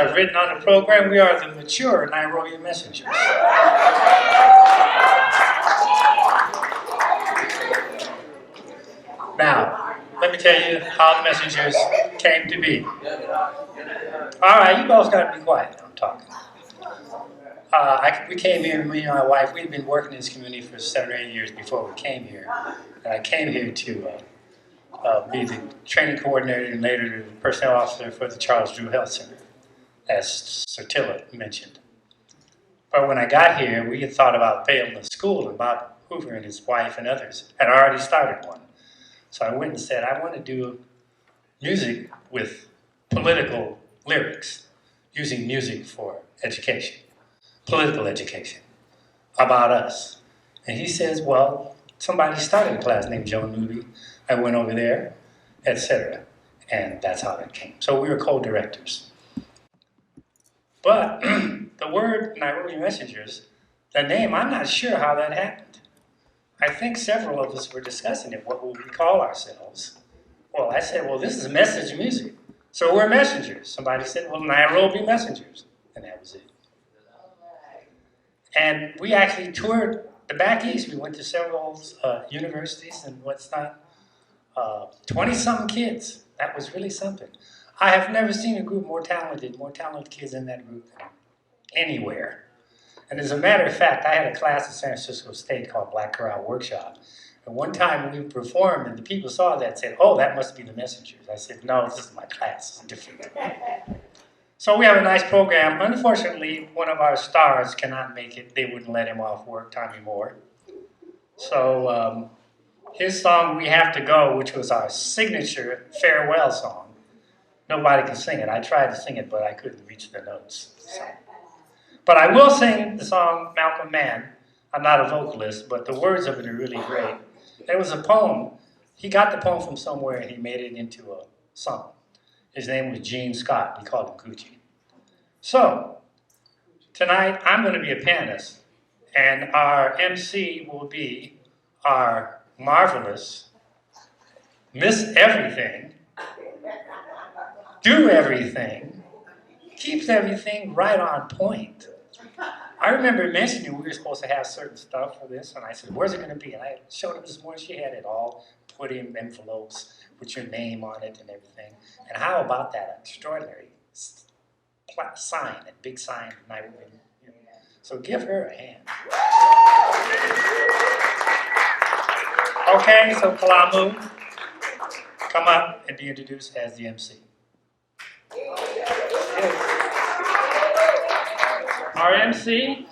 I've written on the program, we are the mature Nairobi Messengers. Now, let me tell you how the Messengers came to be. All right, you both got to be quiet. I'm talking. We came here, me and my wife, we'd been working in this community for 7 or 8 years before we came here. And I came here to be the training coordinator and later the personnel officer for the Charles Drew Health Center, as Sertilla mentioned. But when I got here, we had thought about building a school, and Bob Hoover and his wife and others had already started one. So I went and said, I want to do music with political lyrics, using music for education, political education, about us. And he says, well, somebody started a class named Joe Newby. I went over there, etc. And that's how that came. So we were co-directors. But the word Nairobi Messengers, the name, I'm not sure how that happened. I think several of us were discussing it, what will we call ourselves? Well, I said, well, this is message music. So we're messengers. Somebody said, well, Nairobi Messengers. And that was it. And we actually toured the back east. We went to several universities and what's not. 20-something kids. That was really something. I have never seen a group more talented kids in that group than anywhere. And as a matter of fact, I had a class at San Francisco State called Black Chorale Workshop. And one time we performed and the people saw that and said, oh, that must be the Messengers. I said, no, this is my class. It's different. So we have a nice program. Unfortunately, one of our stars cannot make it. They wouldn't let him off work, Tommy Moore. So his song, We Have to Go, which was our signature farewell song. Nobody could sing it. I tried to sing it, but I couldn't reach the notes. So. But I will sing the song Malcolm Mann. I'm not a vocalist, but the words of it are really great. There was a poem. He got the poem from somewhere and he made it into a song. His name was Gene Scott. We called him Coochie. So, tonight I'm going to be a pianist, and our MC will be our marvelous Miss Everything, do everything, keeps everything right on point. I remember mentioning we were supposed to have certain stuff for this, and I said, where's it going to be? And I showed her this morning. She had it all put in envelopes with your name on it and everything. And how about that extraordinary sign, that big sign? So give her a hand. Okay, so Kalamu, come up and be introduced as the MC. Our MC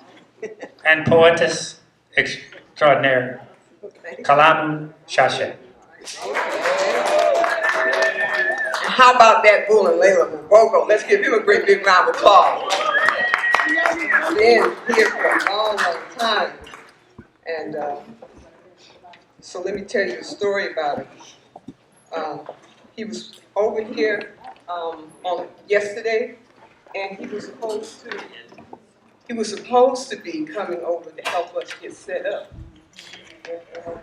and poetess extraordinaire, Kalamu Shashe. How about that bull and Layla Mbogo? Let's give him a great big round of applause. He's been here for a long, long time. And so let me tell you a story about him. He was over here on yesterday, and he was supposed to be coming over to help us get set up.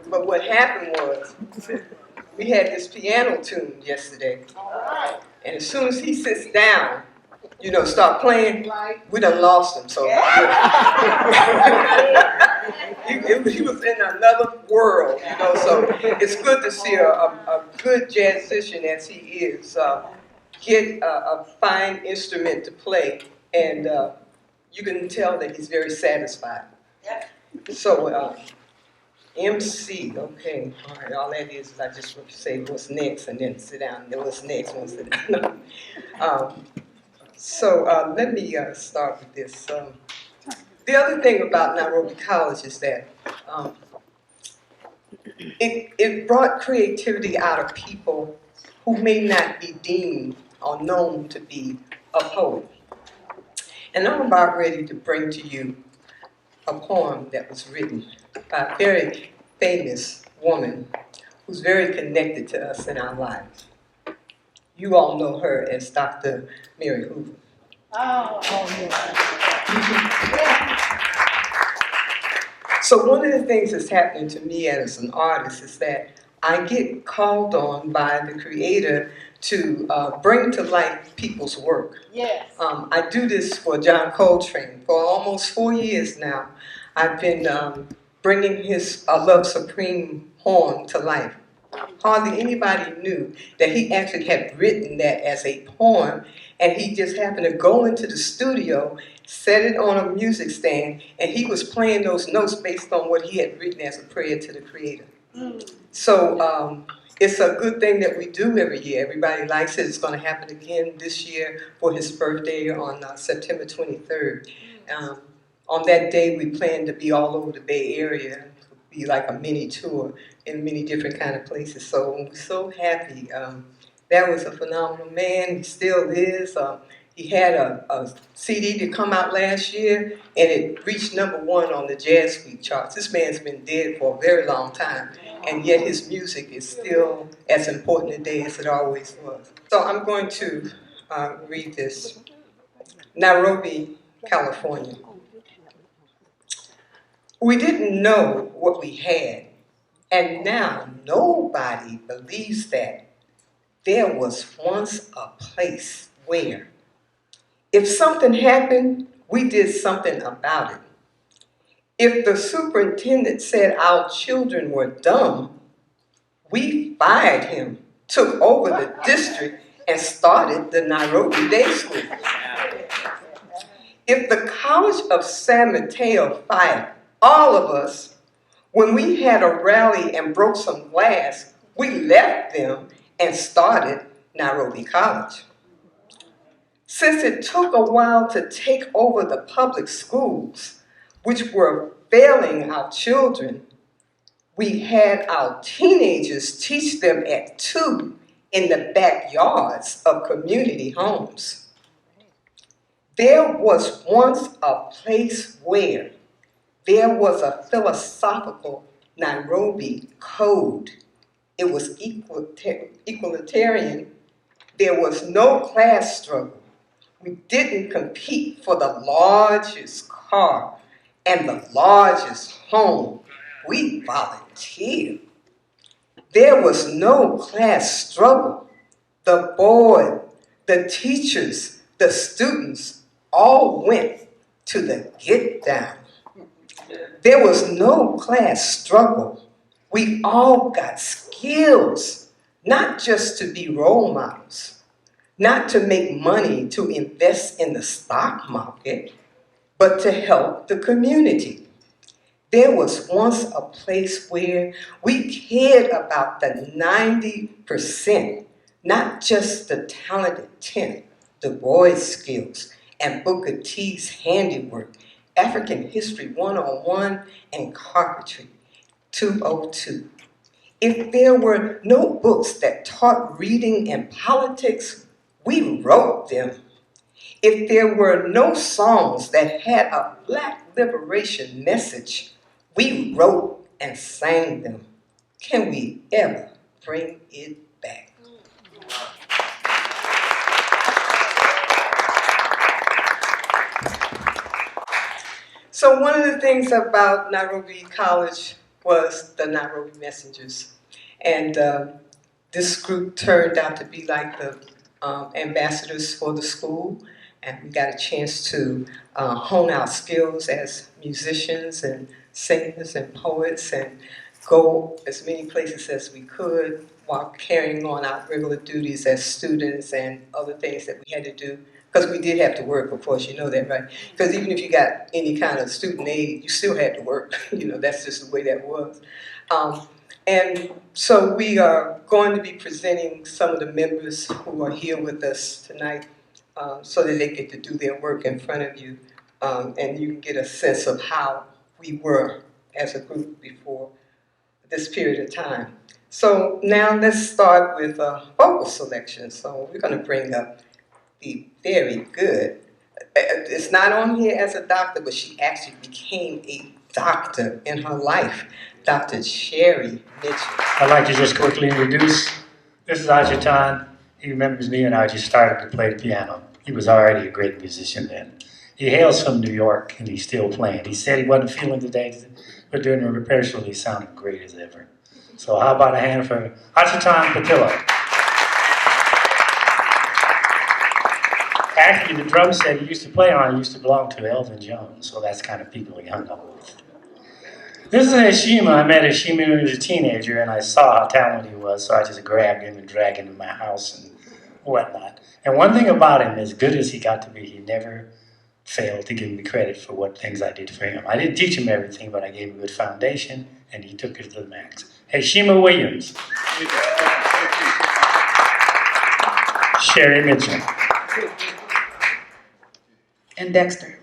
But what happened was, we had this piano tuned yesterday, and as soon as he sits down, start playing, we done lost him. So he was in another world, So it's good to see a good jazzician as he is get a fine instrument to play, and you can tell that he's very satisfied. So. MC, okay, all right, all that is I just say what's next and then sit down, and then what's next and sit down. So let me start with this. The other thing about Nairobi College is that it brought creativity out of people who may not be deemed or known to be a poet. And I'm about ready to bring to you a poem that was written by a very famous woman who's very connected to us in our lives. You all know her as Dr. Mary Hoover. So one of the things that's happening to me as an artist is that I get called on by the Creator to bring to life people's work. Yes. I do this for John Coltrane. For almost 4 years now, I've been bringing his Love Supreme poem to life. Hardly anybody knew that he actually had written that as a poem, and he just happened to go into the studio, set it on a music stand, and he was playing those notes based on what he had written as a prayer to the Creator. So it's a good thing that we do every year. Everybody likes it. It's going to happen again this year for his birthday on September 23rd. On that day, we plan to be all over the Bay Area. It'll be like a mini tour in many different kind of places. So we're so happy. That was a phenomenal man. He still is. He had a CD to come out last year, and it reached #1 on the Jazz Week charts. This man's been dead for a very long time, and yet his music is still as important today as it always was. So I'm going to read this. Nairobi, California. We didn't know what we had, and now nobody believes that there was once a place where if something happened, we did something about it. If the superintendent said our children were dumb, we fired him, took over the district, and started the Nairobi Day School. If the College of San Mateo fired all of us, when we had a rally and broke some glass, we left them and started Nairobi College. Since it took a while to take over the public schools, which were failing our children, we had our teenagers teach them at 2 in the backyards of community homes. There was once a place where there was a philosophical Nairobi code. It was equalitarian. There was no class struggle. We didn't compete for the largest car and the largest home. We volunteered. There was no class struggle. The board, the teachers, the students all went to the get down. There was no class struggle. We all got skills, not just to be role models, not to make money to invest in the stock market, but to help the community. There was once a place where we cared about the 90%, not just the talented 10, Du Bois skills and Booker T's handiwork, African History 101 and Carpentry 202. If there were no books that taught reading and politics, we wrote them. If there were no songs that had a Black liberation message, we wrote and sang them. Can we ever bring it back? So one of the things about Nairobi College was the Nairobi Messengers. And this group turned out to be like the ambassadors for the school. And we got a chance to hone our skills as musicians and singers and poets and go as many places as we could while carrying on our regular duties as students and other things that we had to do. Because we did have to work, of course, you know that, right? Because even if you got any kind of student aid, you still had to work. You know, that's just the way that was. And so we are going to be presenting some of the members who are here with us tonight so that they get to do their work in front of you. And you can get a sense of how we were as a group before this period of time. So now let's start with vocal selection. So we're going to bring up the very good. It's not on here as a doctor, but she actually became a doctor in her life, Dr. Sherry Mitchell. I'd like to just quickly introduce, this is Ajitan. He remembers me and I just started to play the piano. He was already a great musician then. He hails from New York and he's still playing. He said he wasn't feeling today, but during the rehearsal he sounded great as ever. So how about a hand for Ajitan Patillo? Actually, the drum set he used to play on used to belong to Elvin Jones, so that's kind of people he hung up with. This is Hashima. I met Hashima when he was a teenager, and I saw how talented he was, so I just grabbed him and dragged him to my house and whatnot. And one thing about him, as good as he got to be, he never failed to give me credit for what things I did for him. I didn't teach him everything, but I gave him a good foundation, and he took it to the max. Hashima Williams. Sherry Mitchell. And Dexter.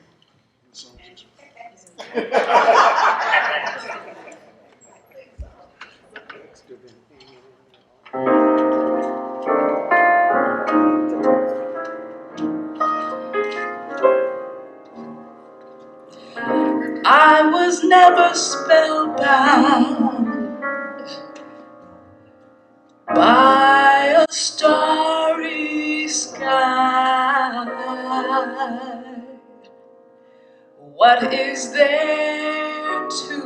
I was never spellbound by a starry sky. What is there to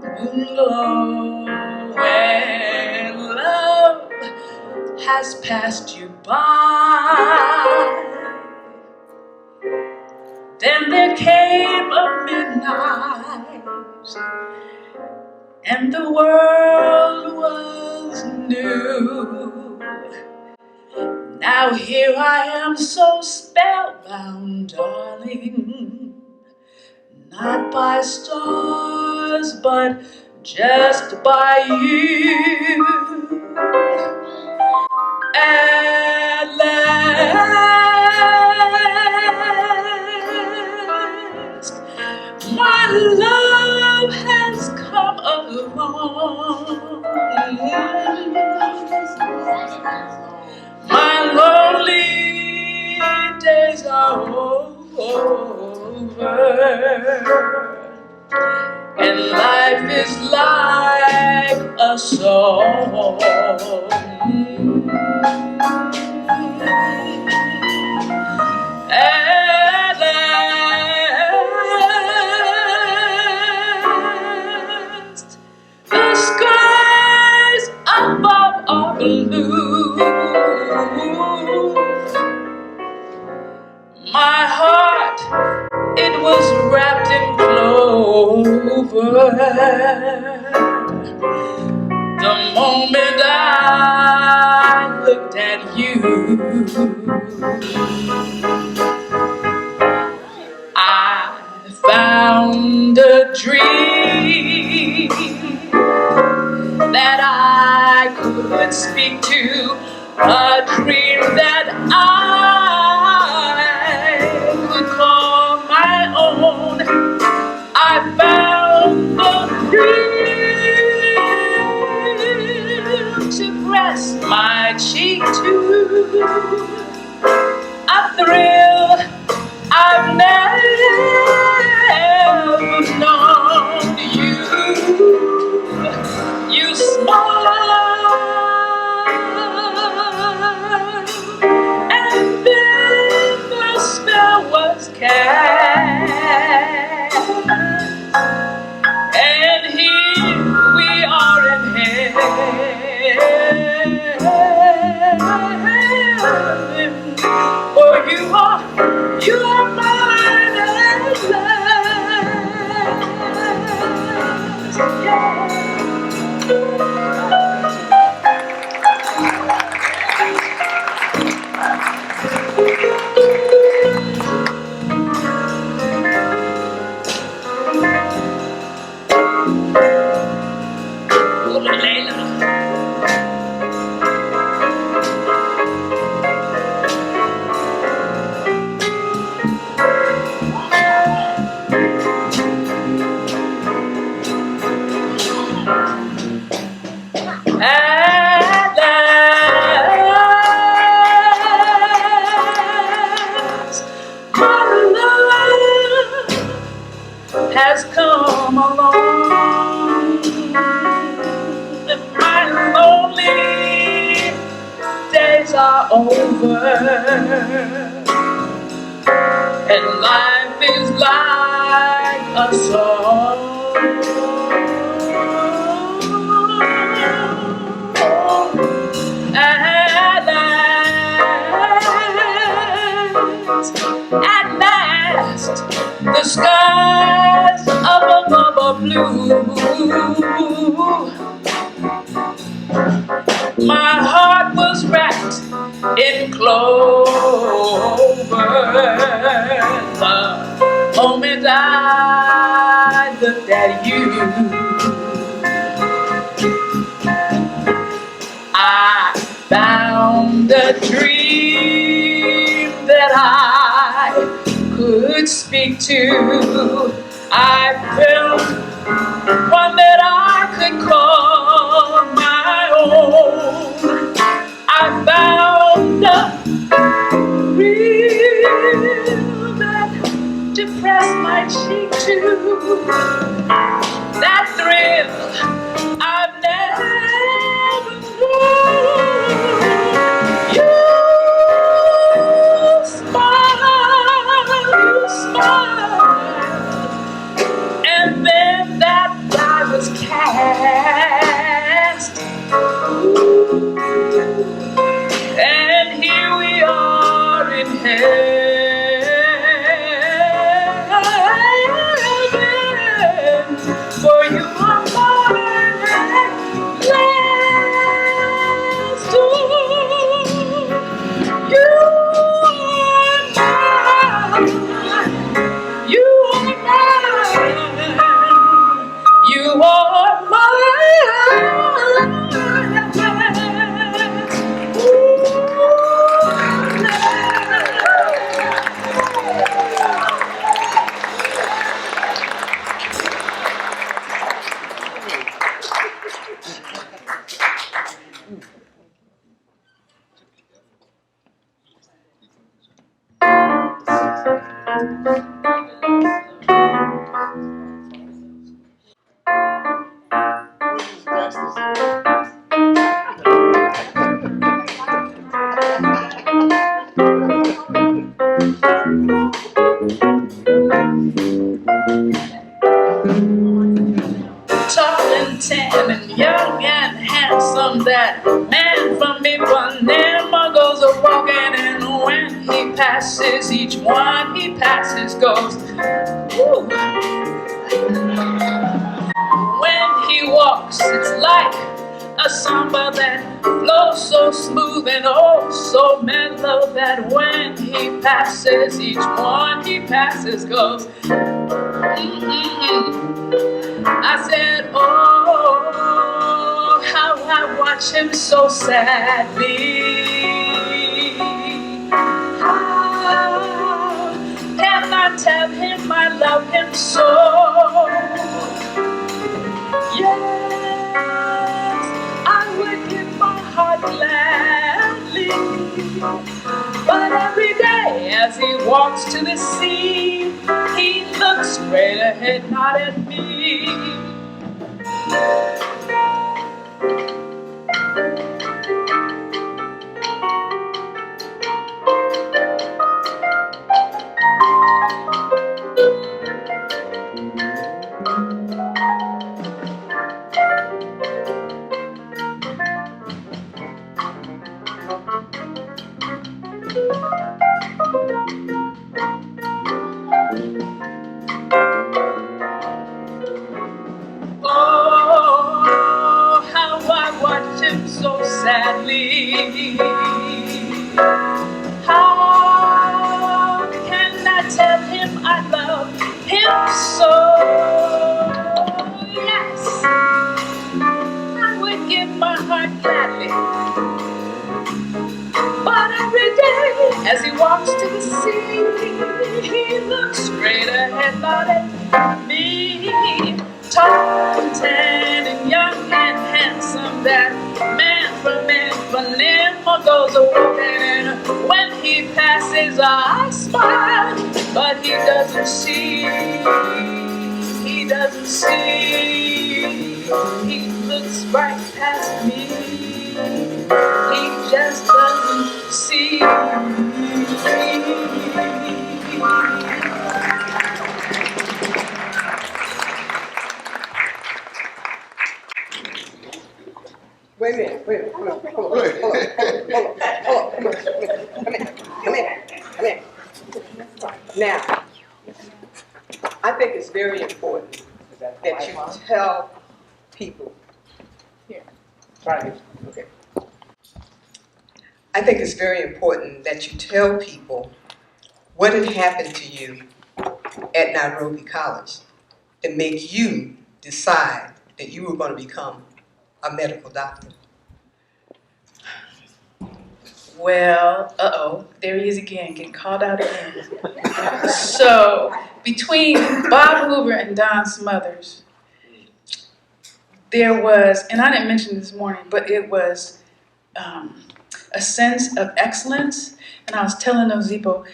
glow when love has passed you by? Then there came a midnight, and the world was new. Now here I am so spellbound, darling, not by stars, but just by you. At last, my love has come along. My lonely days are over, and life is like a song. At last, the skies above are blue. My heart, it was wrapped in clover the moment I looked at you. I found a dream that I could speak to, a dream that I could call my own. I found a thrill to press my cheek to, a thrill I've never known. You smiled, and then the spell was cast, and here we are in heaven. For you are mine at last. Yeah. At last, my love has come along, and my lonely days are over, and life is like a song. At last, I found a dream that I could speak to. I felt one that I could call my own. I found a thrill that depressed my cheek too. That thrill I've never known. You smiled, and then that die was cast. Ooh. And here we are in heaven, for you are mine at last. Ooh, you are mine, you are mine, you are mine. Tall and tan and young and handsome, that man from Ipanema goes a walking, and when he passes, each one he passes goes. Ooh. When he walks, it's like a samba that flows so smooth and oh so mellow, that when he passes, each one he passes goes. I said, oh, how I watch him so sadly. How can I tell him I love him so? Yes, I would give my heart gladly, but every day as he walks to the sea, he looks straight ahead, not at me. Oh, how I watch him so sadly. How can I tell him I love him so? Yes, I would give my heart gladly, but every day as he walks to the sea, he looks straight ahead, not at me. Tall and tan and young and handsome, that man from Ipanema goes a-walking, and when he passes I smile, but he doesn't see, he doesn't see. He looks right past me, he just doesn't see. Wait a minute, hold on. Come here. Now, I think it's very important that you tell people. Here. Try it. Okay. I think it's very important that you tell people what had happened to you at Nairobi College to make you decide that you were going to become a medical doctor? Well, there he is again, getting called out again. So, between Bob Hoover and Don Smothers, there was, and I didn't mention this morning, but it was a sense of excellence. And I was telling Ozipo,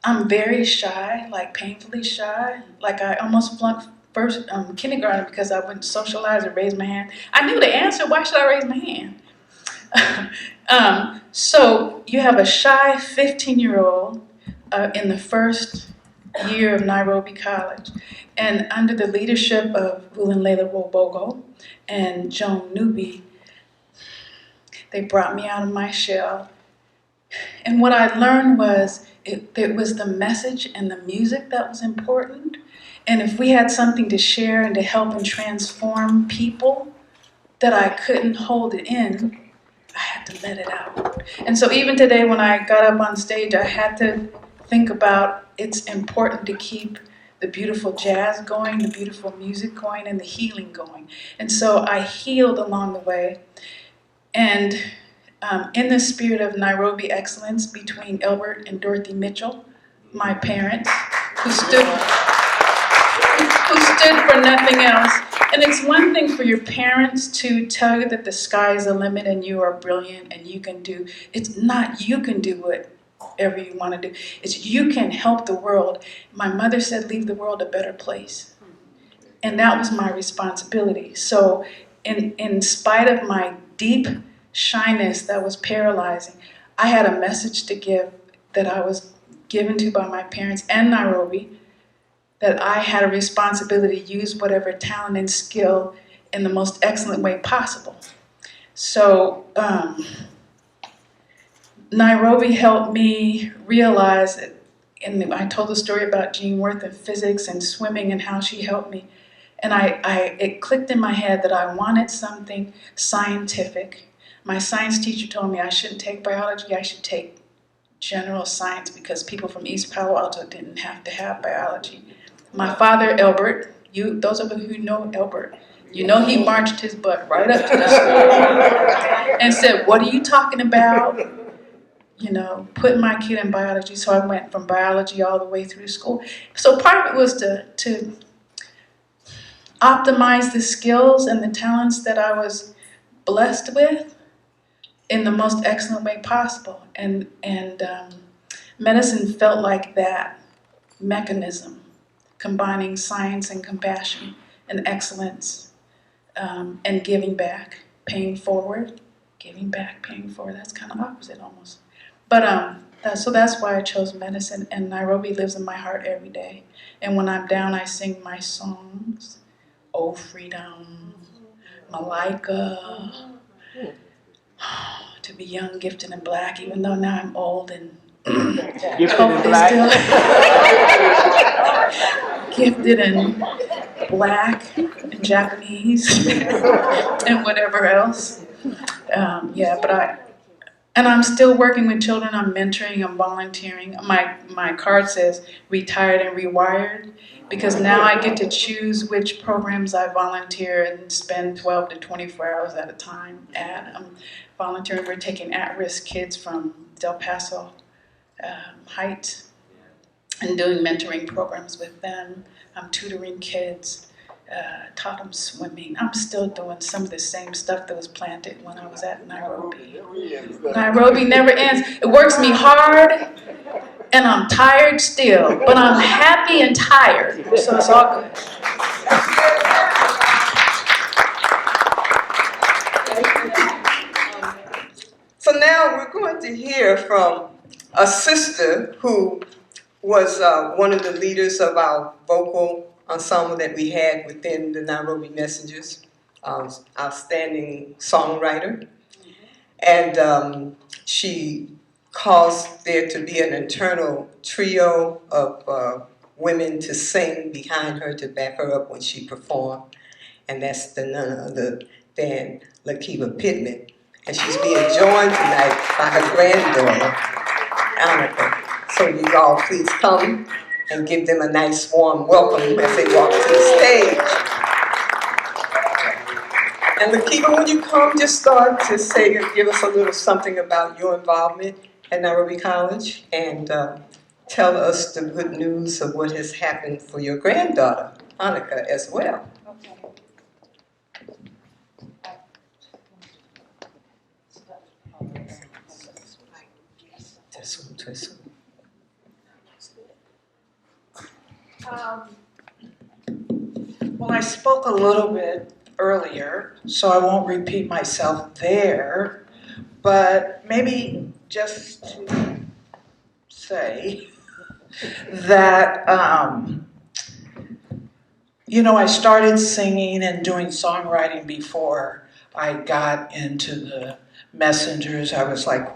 I'm very shy, like painfully shy. Like I almost flunked first kindergarten because I wouldn't socialize or raise my hand. I knew the answer, why should I raise my hand? So you have a shy 15-year-old in the first year of Nairobi College. And under the leadership of Vulanlela Robogo and Joan Newby, they brought me out of my shell. And what I learned was it was the message and the music that was important. And if we had something to share and to help and transform people, that I couldn't hold it in, I had to let it out. And so even today when I got up on stage, I had to think about it's important to keep the beautiful jazz going, the beautiful music going, and the healing going. And so I healed along the way. And in the spirit of Nairobi excellence between Elbert and Dorothy Mitchell, my parents, who stood for nothing else. And it's one thing for your parents to tell you that the sky is the limit and you are brilliant and you can do. It's not you can do whatever you want to do. It's you can help the world. My mother said, leave the world a better place. And that was my responsibility. So in spite of my deep shyness that was paralyzing, I had a message to give that I was given to by my parents and Nairobi, that I had a responsibility to use whatever talent and skill in the most excellent way possible. So Nairobi helped me realize that, and I told the story about Jean Worth and physics and swimming and how she helped me. And it clicked in my head that I wanted something scientific. My science teacher told me I shouldn't take biology, I should take general science because people from East Palo Alto didn't have to have biology. My father, Elbert, those of you who know Elbert, you know he marched his butt right up to the school and said, what are you talking about? You know, put my kid in biology. So I went from biology all the way through school. So part of it was to optimize the skills and the talents that I was blessed with in the most excellent way possible. And medicine felt like that mechanism, combining science and compassion and excellence and giving back, paying forward, giving back, paying forward. That's kind of opposite almost. But so that's why I chose medicine, and Nairobi lives in my heart every day. And when I'm down, I sing my songs. Oh, freedom, Malika, to be young, gifted, and black, even though now I'm old and hopefully still gifted and black and Japanese and whatever else. And I'm still working with children. I'm mentoring, I'm volunteering. My card says retired and rewired, because now I get to choose which programs I volunteer and spend 12 to 24 hours at a time at. I'm volunteering. We're taking at-risk kids from Del Paso Heights and doing mentoring programs with them. I'm tutoring kids, taught them swimming. I'm still doing some of the same stuff that was planted when I was at Nairobi. Nairobi never ends. It works me hard, and I'm tired still, but I'm happy and tired, so it's all good. So now we're going to hear from a sister who was one of the leaders of our vocal ensemble that we had within the Nairobi Messengers, outstanding songwriter. And she caused there to be an internal trio of women to sing behind her to back her up when she performed. And that's none other than Lakiva Pittman. And she's being joined tonight by her granddaughter, Annika. So you all please come and give them a nice warm welcome as they walk to the stage. And Lakeitha, when you come, just start to say, give us a little something about your involvement at Nairobi College, and tell us the good news of what has happened for your granddaughter, Annika, as well. Well, I spoke a little bit earlier, so I won't repeat myself there, but maybe just to say that, I started singing and doing songwriting before I got into the Messengers. I was like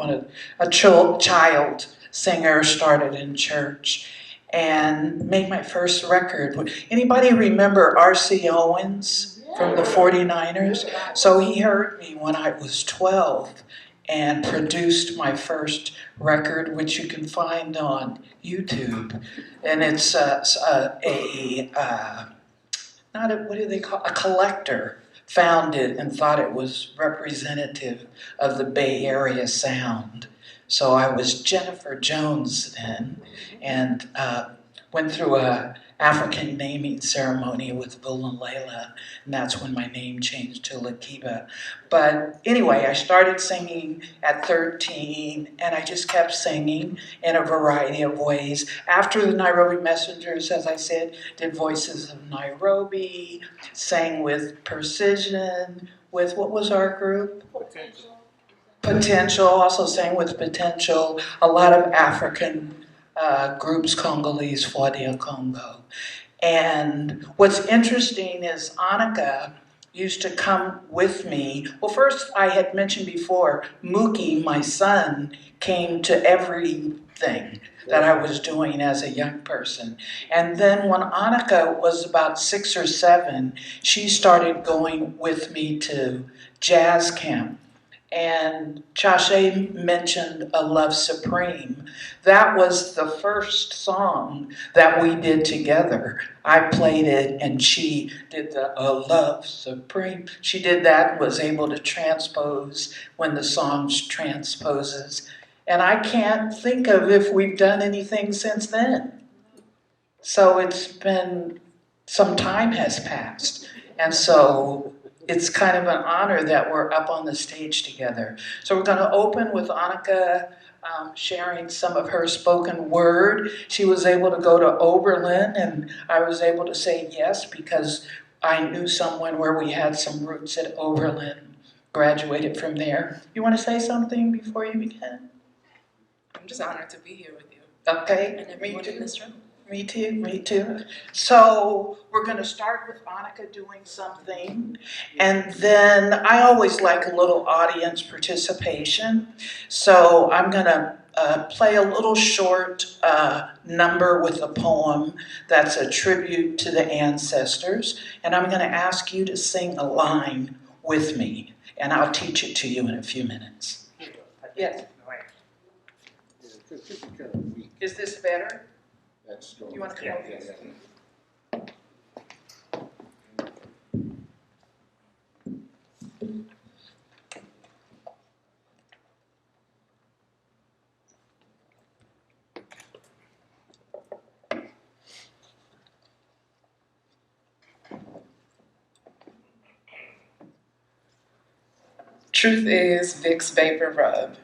a child singer, started in church and made my first record. Anybody remember R.C. Owens from the 49ers? So he heard me when I was 12 and produced my first record, which you can find on YouTube. And it's a collector found it and thought it was representative of the Bay Area sound. So I was Jennifer Jones then, and went through a African naming ceremony with Bill and Layla, and that's when my name changed to Lakeitha. But anyway, I started singing at 13, and I just kept singing in a variety of ways. After the Nairobi Messengers, as I said, did Voices of Nairobi, sang with Precision, with, what was our group? Potential, also sang with Potential, a lot of African groups, Congolese, Fwadia Congo. And what's interesting is Annika used to come with me. Well, first I had mentioned before, Mookie, my son, came to everything that I was doing as a young person. And then when Annika was about 6 or 7, she started going with me to jazz camp. And Chashe mentioned A Love Supreme. That was the first song that we did together. I played it and she did the A Love Supreme. She did that and was able to transpose when the song transposes. And I can't think of if we've done anything since then. So it's been, some time has passed. And so it's kind of an honor that we're up on the stage together. So we're going to open with Annika sharing some of her spoken word. She was able to go to Oberlin, and I was able to say yes because I knew someone where we had some roots at Oberlin, graduated from there. You want to say something before you begin? I'm just honored to be here with you. Okay. And everyone in this room. Me too. So we're going to start with Annika doing something, and then I always like a little audience participation. So I'm going to play a little short number with a poem that's a tribute to the ancestors, and I'm going to ask you to sing a line with me, and I'll teach it to you in a few minutes. Yes. Is this better? You want to come over here? Truth is Vicks Vapor Rub.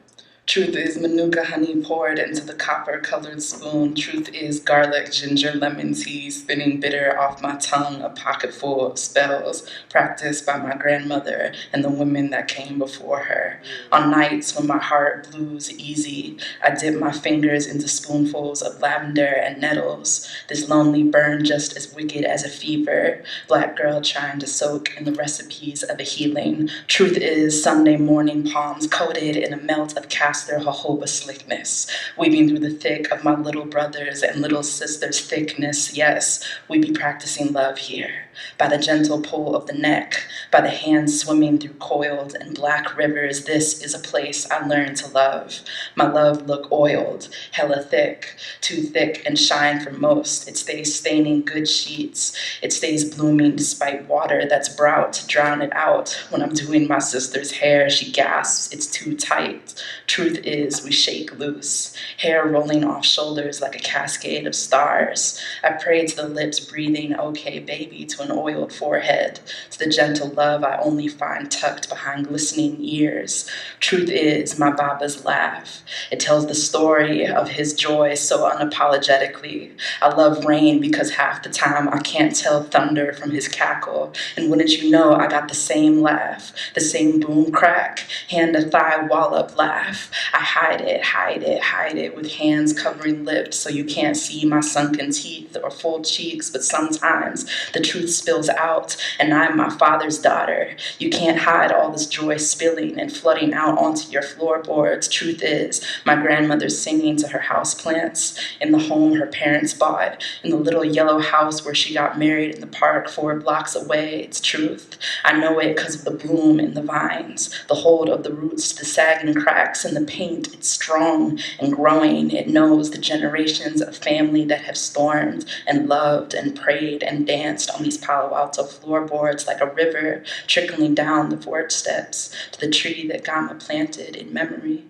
Truth is Manuka honey poured into the copper-colored spoon. Truth is garlic, ginger, lemon tea, spinning bitter off my tongue, a pocket full of spells practiced by my grandmother and the women that came before her. On nights when my heart blues easy, I dip my fingers into spoonfuls of lavender and nettles. This lonely burn just as wicked as a fever. Black girl trying to soak in the recipes of a healing. Truth is Sunday morning palms coated in a melt of cow past their jojoba slickness, weaving through the thick of my little brothers and little sisters' thickness. Yes, we be practicing love here, by the gentle pull of the neck, by the hands swimming through coiled and black rivers. This is a place I learned to love. My love look oiled, hella thick, too thick and shine for most. It stays staining good sheets. It stays blooming despite water that's brought to drown it out. When I'm doing my sister's hair, she gasps, it's too tight. Truth is, we shake loose, hair rolling off shoulders like a cascade of stars. I pray to the lips breathing, okay, baby, to an oiled forehead, to the gentle love I only find tucked behind glistening ears. Truth is, my Baba's laugh. It tells the story of his joy so unapologetically. I love rain because half the time I can't tell thunder from his cackle. And wouldn't you know, I got the same laugh, the same boom crack, hand to thigh wallop laugh. I hide it with hands covering lips so you can't see my sunken teeth or full cheeks, but sometimes the truth spills out and I'm my father's daughter. You can't hide all this joy spilling and flooding out onto your floorboards. Truth is, my grandmother's singing to her houseplants in the home her parents bought, in the little yellow house where she got married in the park 4 blocks away. It's truth. I know it because of the bloom in the vines, the hold of the roots, the sagging cracks in the paint. It's strong and growing. It knows the generations of family that have stormed and loved and prayed and danced on these Palo Alto floorboards like a river trickling down the porch steps to the tree that Gama planted in memory.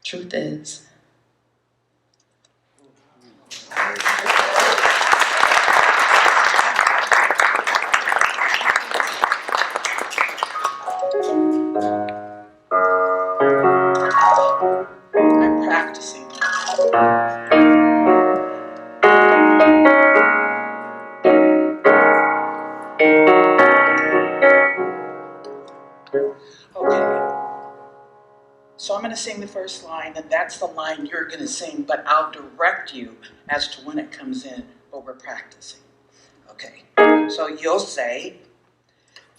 Truth is. I'm practicing. Okay. So I'm going to sing the first line, and that's the line you're going to sing, but I'll direct you as to when it comes in, but we're practicing. Okay. So you'll say,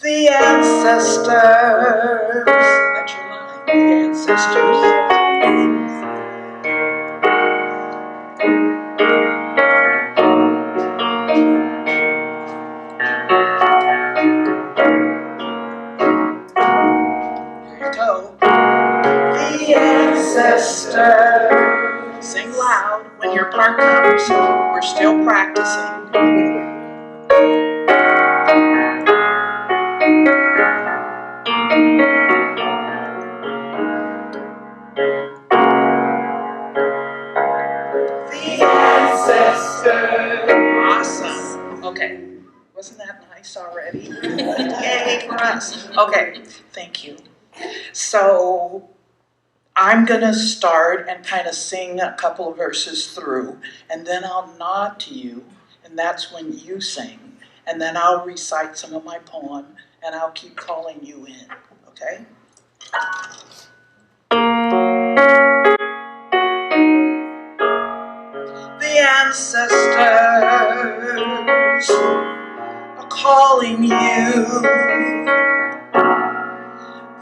the ancestors. That's your line. The ancestors. Here you go. The ancestors. Sing loud when your part comes. We're still practicing. Awesome. Okay. Wasn't that nice already? Yay for us. Okay. Thank you. So I'm going to start and kind of sing a couple of verses through, and then I'll nod to you, and that's when you sing. And then I'll recite some of my poem, and I'll keep calling you in. Okay? The ancestors are calling you.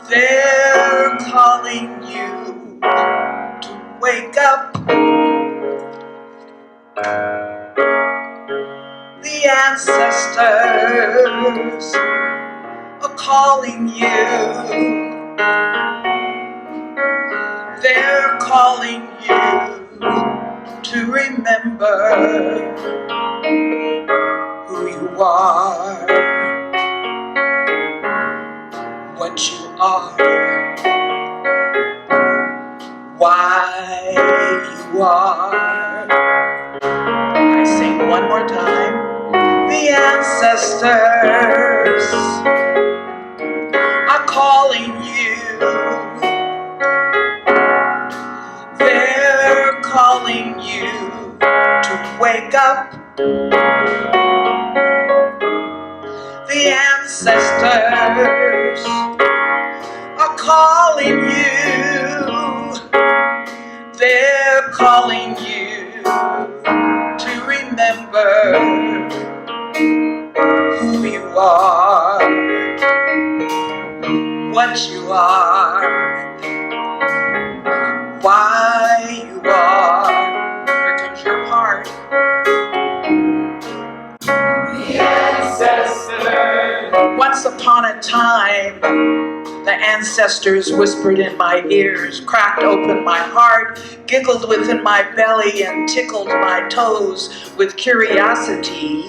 They're calling you to wake up. The ancestors are calling you. They're calling you to remember who you are, what you are, why you are. I sing one more time. The ancestors are calling you. They're calling you to wake up. The ancestors are calling you. They're calling you to remember who you are, what you are, upon a time, the ancestors whispered in my ears, cracked open my heart, giggled within my belly, and tickled my toes with curiosity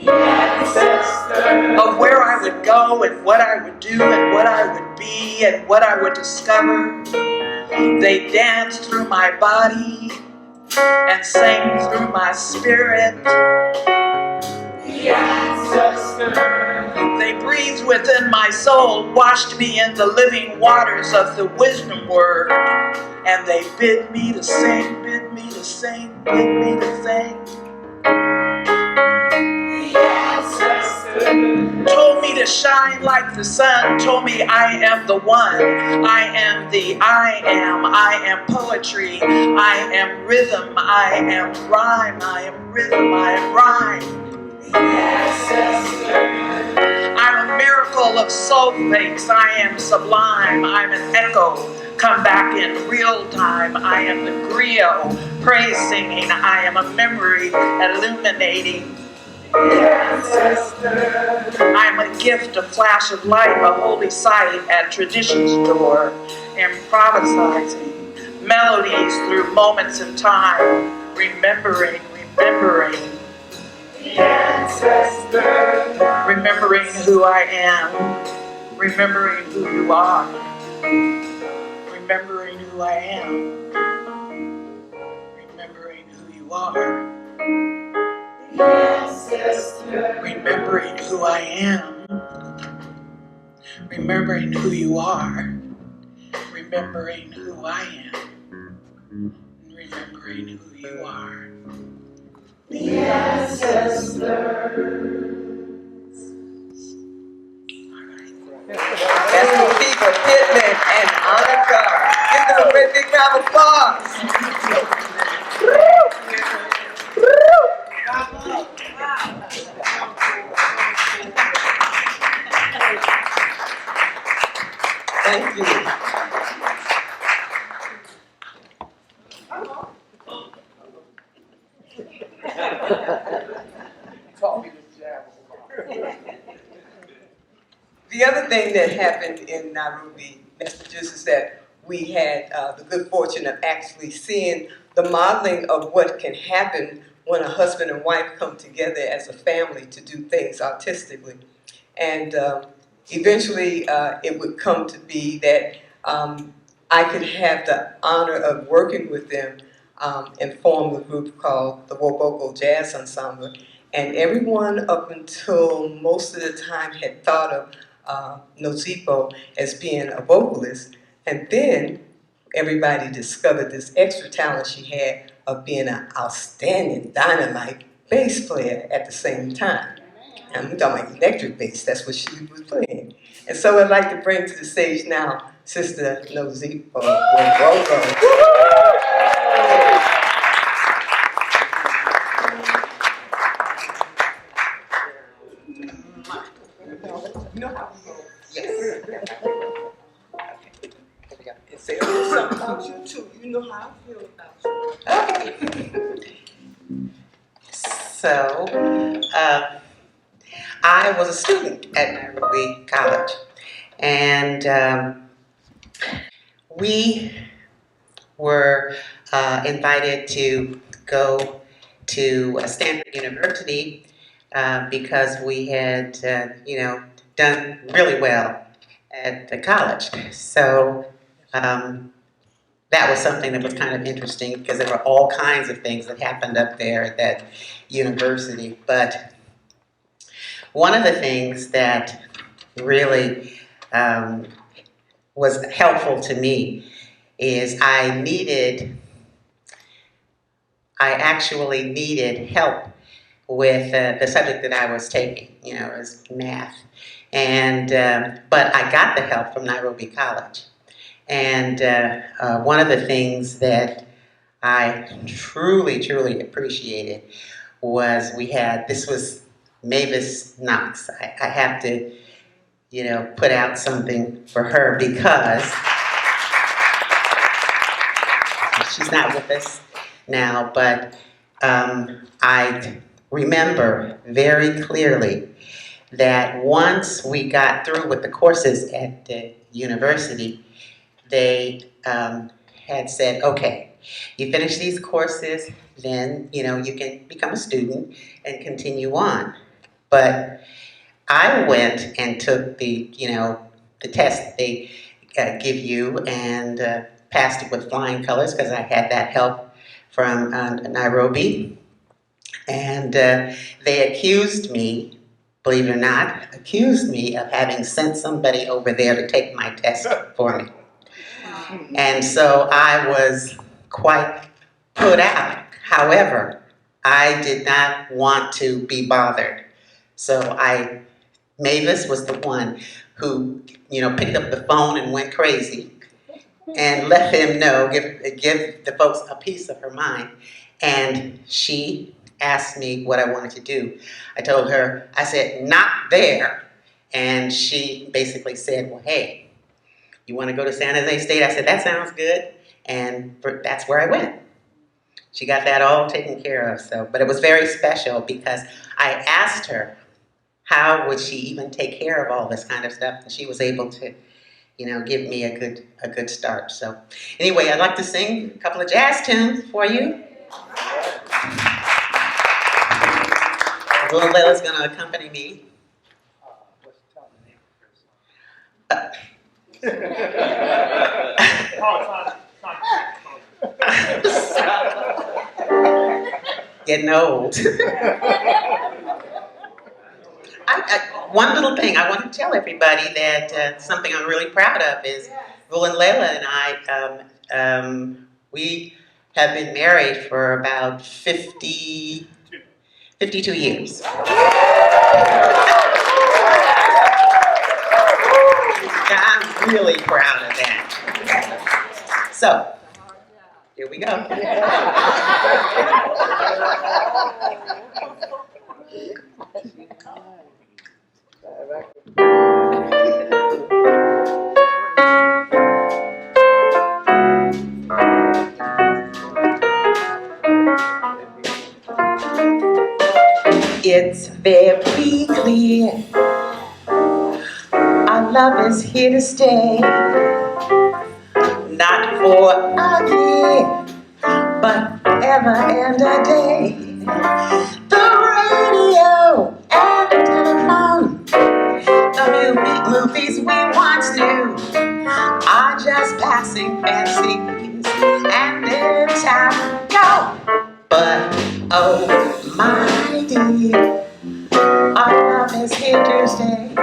of where I would go and what I would do and what I would be and what I would discover. They danced through my body and sang through my spirit. They breathed within my soul, washed me in the living waters of the wisdom word, and they bid me to sing, bid me to sing, bid me to sing. Told me to shine like the sun, told me I am the one, I am the I am poetry, I am rhythm, I am rhyme, I am rhythm, I am rhyme. I'm a miracle of soul fakes, I am sublime, I'm an echo, come back in real time, I am the griot, praise singing, I am a memory illuminating. I'm a gift, a flash of light, a holy sight at tradition's door, improvising melodies through moments in time, remembering, remembering who I am, remembering who you are, remembering who I am, remembering who you are. Remembering who I am, remembering who you are, remembering who I am, remembering who you are. The ancestors. That's for Kiva, Midpen, and Annika. Give them a great big round of applause. Thank you. The other thing that happened in Nairobi Messengers is that we had the good fortune of actually seeing the modeling of what can happen when a husband and wife come together as a family to do things artistically. And eventually it would come to be that I could have the honor of working with them and form the group called the Woboko Jazz Ensemble. And everyone up until most of the time had thought of Nozipo as being a vocalist. And then everybody discovered this extra talent she had of being an outstanding dynamite bass player at the same time. And I'm talking about electric bass, that's what she was playing. And so I'd like to bring to the stage now Sister Nozipo Wogogo. Yes. And say a little something about you too. You know how I feel about you. So, I was a student at Nairobi College, and we were invited to go to Stanford University because we had, done really well at the college. So that was something that was kind of interesting because there were all kinds of things that happened up there at that university. But one of the things that really was helpful to me is I actually needed help with the subject that I was taking, it was math. And, but I got the help from Nairobi College. And one of the things that I truly, truly appreciated was this was Mavis Knox. I have to, put out something for her because she's not with us now, but I remember very clearly that once we got through with the courses at the university, they had said, okay, you finish these courses, then you can become a student and continue on. But I went and took the test they give you and passed it with flying colors because I had that help from Nairobi. And they accused me, believe it or not, accused me of having sent somebody over there to take my test for me. And so I was quite put out. However, I did not want to be bothered. So Mavis was the one who, picked up the phone and went crazy and let them know, give the folks a piece of her mind. And she asked me what I wanted to do. I told her, I said, not there. And she basically said, well, hey, you want to go to San Jose State? I said, that sounds good. And that's where I went. She got that all taken care of. But it was very special because I asked her, how would she even take care of all this kind of stuff? And she was able to, give me a good start. So anyway, I'd like to sing a couple of jazz tunes for you. Little Lila's going to accompany me. Getting old. One little thing I want to tell everybody that something I'm really proud of is Will and Layla and I, we have been married for about 52 years. I'm really proud of that. So, here we go. It's very clear our love is here to stay, not for a year, but ever and a day. The radio and the telephone, the movies we once knew are just passing fancies, and in time go. But oh my dear, our love is here to stay.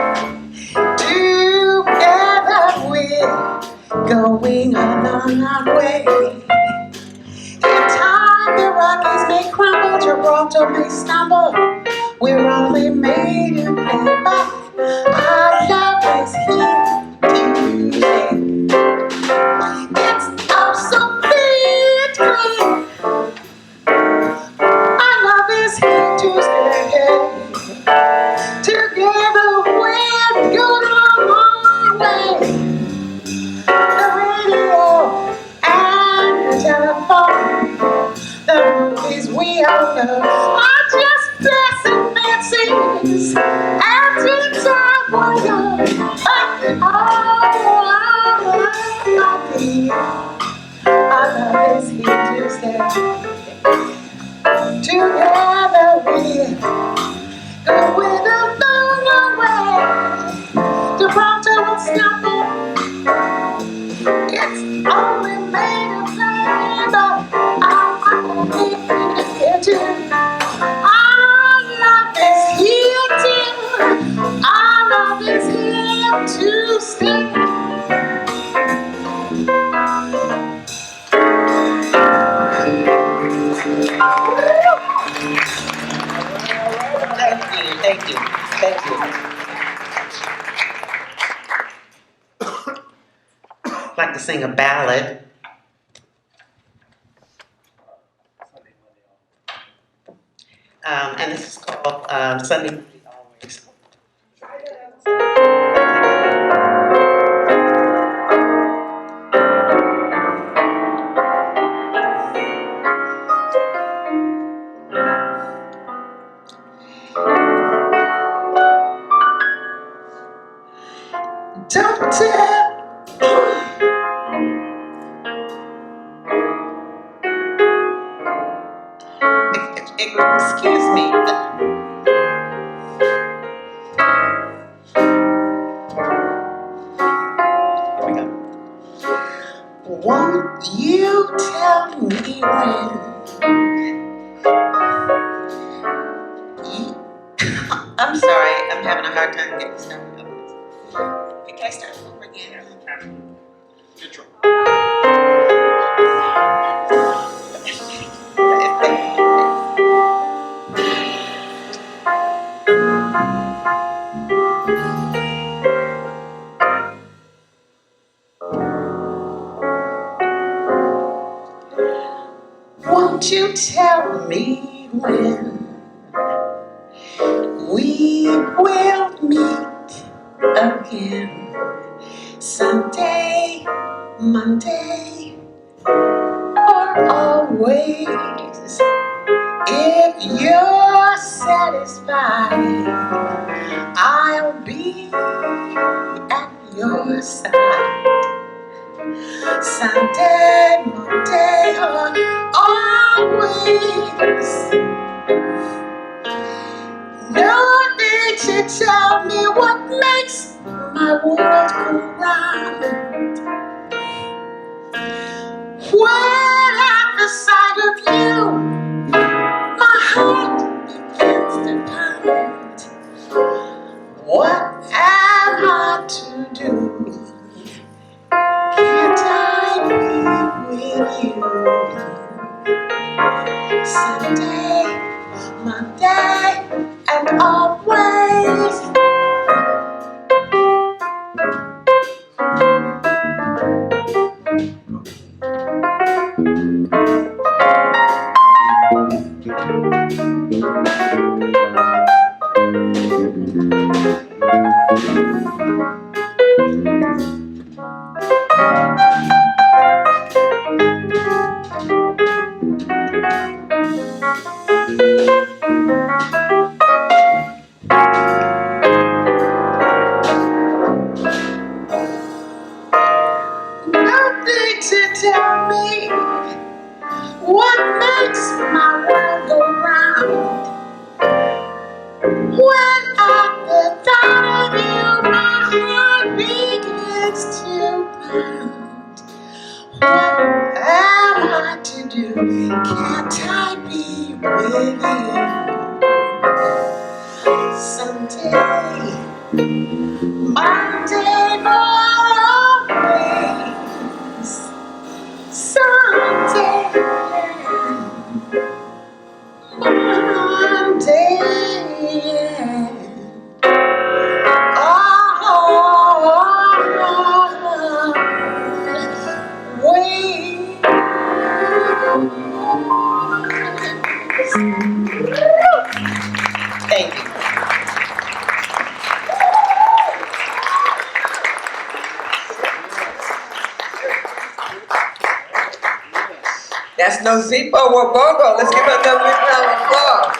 Together we're going along our way. In time the Rockies may crumble, Gibraltar may stumble. We're only made to play, but our love is here to stay. It's oh so clear. Our love is here to stay. Together we're going a long way. The radio and the telephone, the movies we all know are just passing fancies, and in time we'll go. Oh, dear, our love is here to stay. Together we're going a long way. Gibraltar will stumble. It's only made of play, but I'm here too. Our love is here too. Our love is here to stay. Thank you. I'd like to sing a ballad. And this is called Sunday Monday Always. Don't tell. Excuse me. Here we go. Won't you tell me when you... I'm sorry, I'm having a hard time getting started. Can I start over again? Won't you tell me when we will meet again? Sunday, Monday, or always? If you're satisfied, I'll be at your side. Sunday, Monday, or always. No need to tell me what makes my world go round. When at the sight of you, my heart begins to pound. What am I to do? Can't I be with you? Sunday, Monday, and always. Nothing to tell me what makes my world go round. When at the thought of you, my heart begins to pound. What am I to do? Can't I be with you? Someday, Monday, always. Someday, Monday. Thank you. That's no Zippo or Bogo. Let's give her another big round of applause.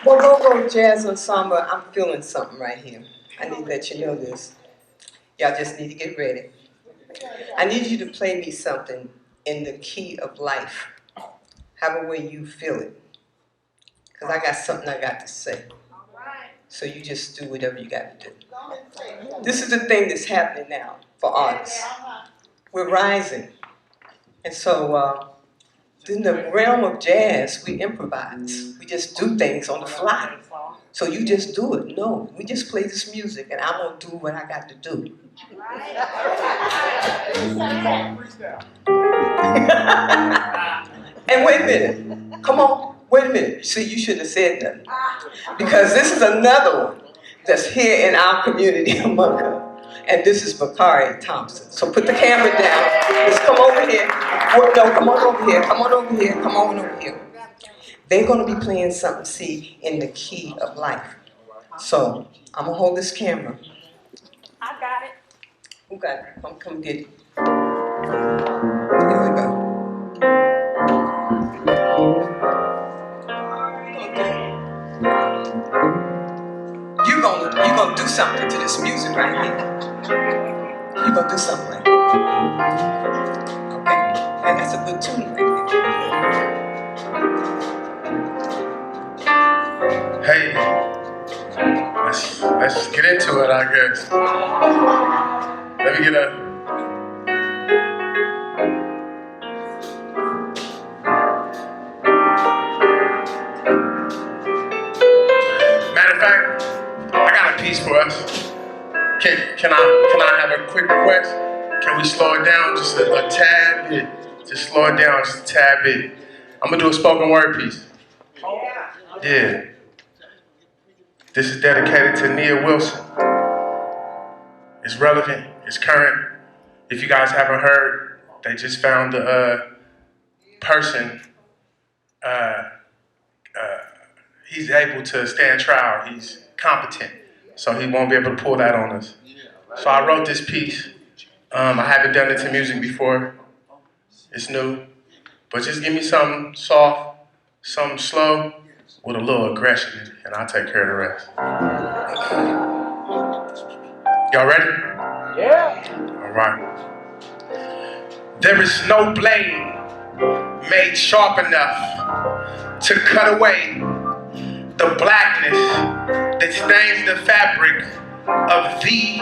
Bogo Jazz Ensemble, I'm feeling something right here. I need to let you know this. Y'all just need to get ready. I need you to play me something in the key of life, however way you feel it. Because I got something I got to say. So you just do whatever you got to do. This is the thing that's happening now for artists. We're rising. And so in the realm of jazz, we improvise. We just do things on the fly. So you just do it. No, we just play this music and I'm going to do what I got to do. And wait a minute. Come on. Wait a minute. See, you shouldn't have said that. Because this is another one that's here in our community among us. And this is Bakari Thompson. So put the camera down. Let's come over here. No, come on over here. Come on over here. Come on over here. They're going to be playing something, see, in the key of life. So I'm going to hold this camera. I got it. Who got it? Come get it. Here we go. You're going do something to this music right here. You're gonna do something like that. Okay? And that's a good tune right there. Hey, let's get into it, I guess. Let me get a. Matter of fact, I got a piece for us. Can I have a quick request? Can we slow it down just a tad bit? Just slow it down just a tad bit. I'm gonna do a spoken word piece. Yeah. This is dedicated to Nia Wilson. It's relevant, it's current. If you guys haven't heard, they just found a person, he's able to stand trial, he's competent, so he won't be able to pull that on us. So I wrote this piece. I haven't done it to music before. It's new, but just give me something soft, something slow, with a little aggression in it, and I'll take care of the rest. Y'all ready? Yeah. All right. There is no blade made sharp enough to cut away the blackness that stains the fabric of the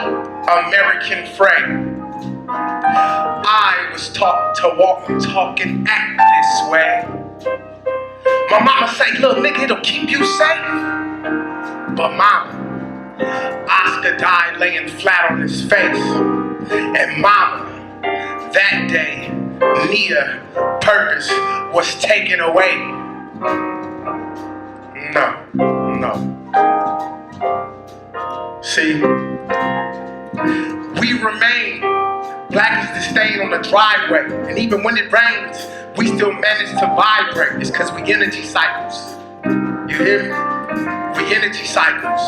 American frame. I was taught to walk, talk, and act this way. My mama say, little nigga, it'll keep you safe. But mama, Oscar died laying flat on his face. And mama, that day, Nia purpose was taken away. No. See, we remain black as the stain on the driveway. And even when it rains, we still manage to vibrate. It's because we energy cycles. You hear me? We energy cycles.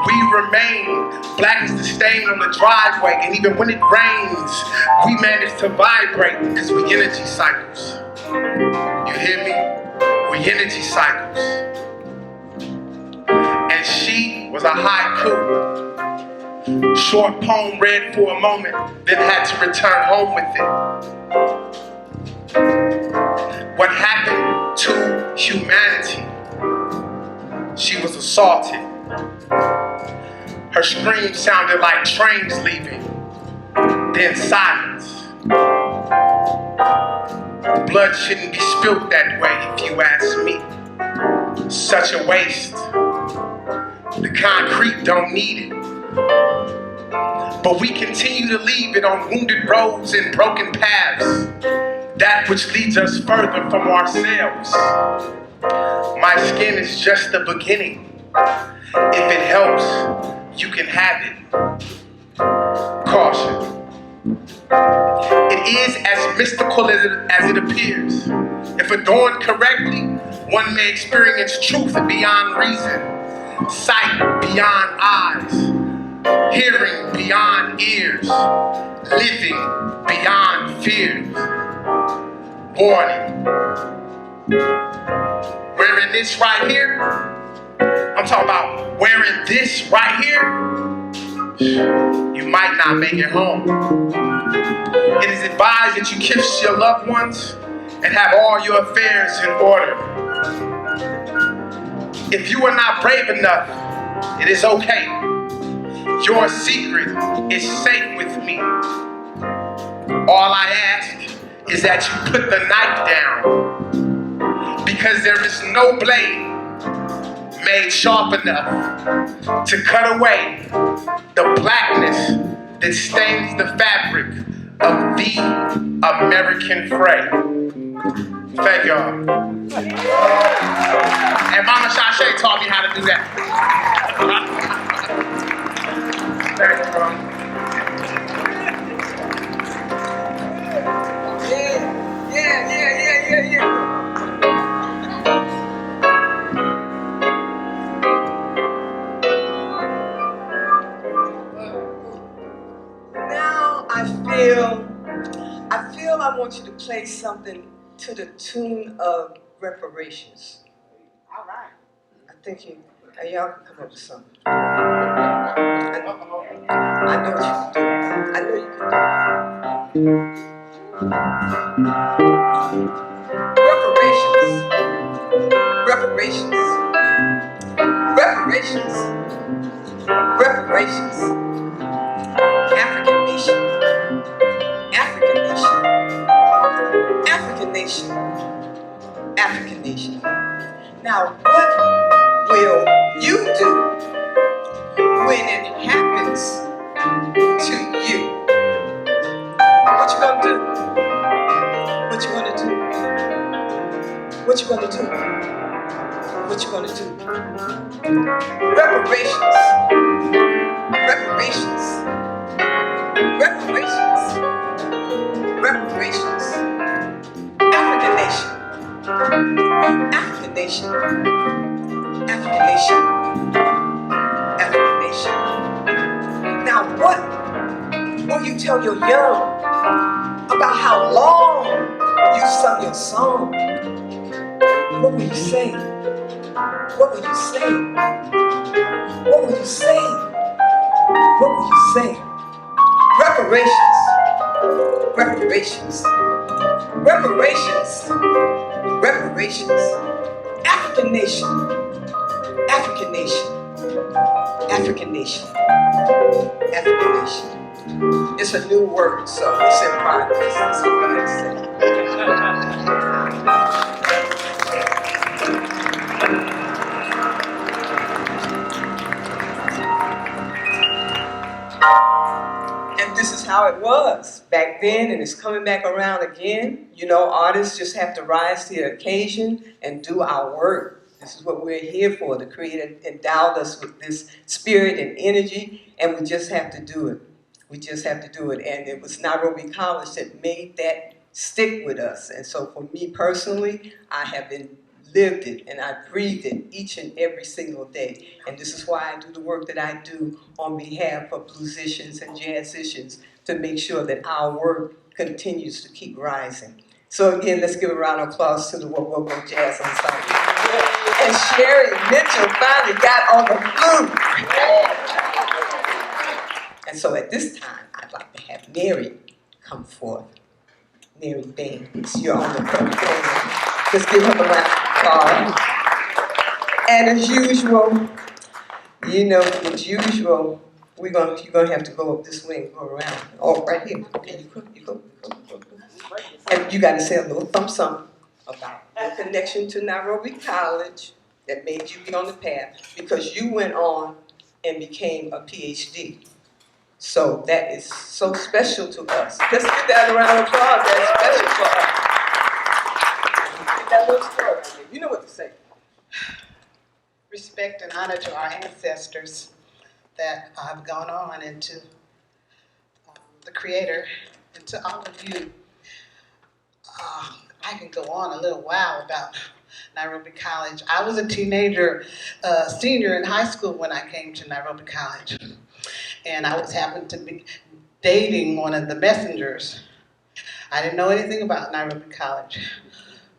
We remain black as the stain on the driveway. And even when it rains, we manage to vibrate because we energy cycles. You hear me? We energy cycles. And she was a haiku. Short poem read for a moment, then had to return home with it. What happened to humanity? She was assaulted. Her scream sounded like trains leaving, then silence. Blood shouldn't be spilt that way if you ask me. Such a waste. The concrete don't need it. But we continue to leave it on wounded roads and broken paths, that which leads us further from ourselves. My skin is just the beginning. If it helps, you can have it. Caution. It is as mystical as it appears. If adorned correctly, one may experience truth beyond reason, sight beyond eyes, hearing beyond ears, living beyond fears. Warning. Wearing this right here, I'm talking about wearing this right here, you might not make it home. It is advised that you kiss your loved ones and have all your affairs in order. If you are not brave enough, it is okay. Your secret is safe with me. All I ask is that you put the knife down, because there is no blade made sharp enough to cut away the blackness that stains the fabric of the American frame. Thank y'all. And Mama Shashay taught me how to do that. Thank you, bro. Yeah. Now I feel I want you to play something to the tune of reparations. All right. Now y'all can come up with something. I know what you can do. I know you can do. Reparations. Reparations. Reparations. Reparations. African nation. African nation. African nation. African nation. Now, what will you do when it happens to you? What you gonna do? What you gonna do? What you gonna do? What you gonna do? Reparations. Reparations. Reparations. Reparations. African nation. African nation. African nation. African nation. Now what will you tell your young about how long you sung your song? What will you say? What will you say? What will you say? What will you say? Reparations. Reparations. Reparations. Reparations. African nation. African nation. African nation. African nation. It's a new word, so it's in progress. That's what I'm going to say. And this is how it was back then, and it's coming back around again. You know, artists just have to rise to the occasion and do our work. This is what we're here for. The Creator endowed us with this spirit and energy, and we just have to do it. We just have to do it. And it was Nairobi College that made that stick with us. And so for me personally, I have lived it and I breathe it each and every single day. And this is why I do the work that I do on behalf of musicians and jazzicians to make sure that our work continues to keep rising. So again, let's give a round of applause to the Wo Jazz Ensemble. And Sherry Mitchell finally got on the flute. And so at this time, I'd like to have Mary come forth. Mary Banks, you're on the front podium. Just give her a round of applause. And as usual, you know, as usual, you're gonna have to go up this way and go around. Oh, right here. Okay, you go. And you gotta say a little something about your connection to Nairobi College that made you be on the path, because you went on and became a PhD. So that is so special to us. Let's give that a round of applause. That's special for us. Get that little story. You know what to say. Respect and honor to our ancestors that have gone on, and to the Creator, and to all of you. I can go on a little while about Nairobi College. I was a teenager, senior in high school when I came to Nairobi College. And I happened to be dating one of the messengers. I didn't know anything about Nairobi College,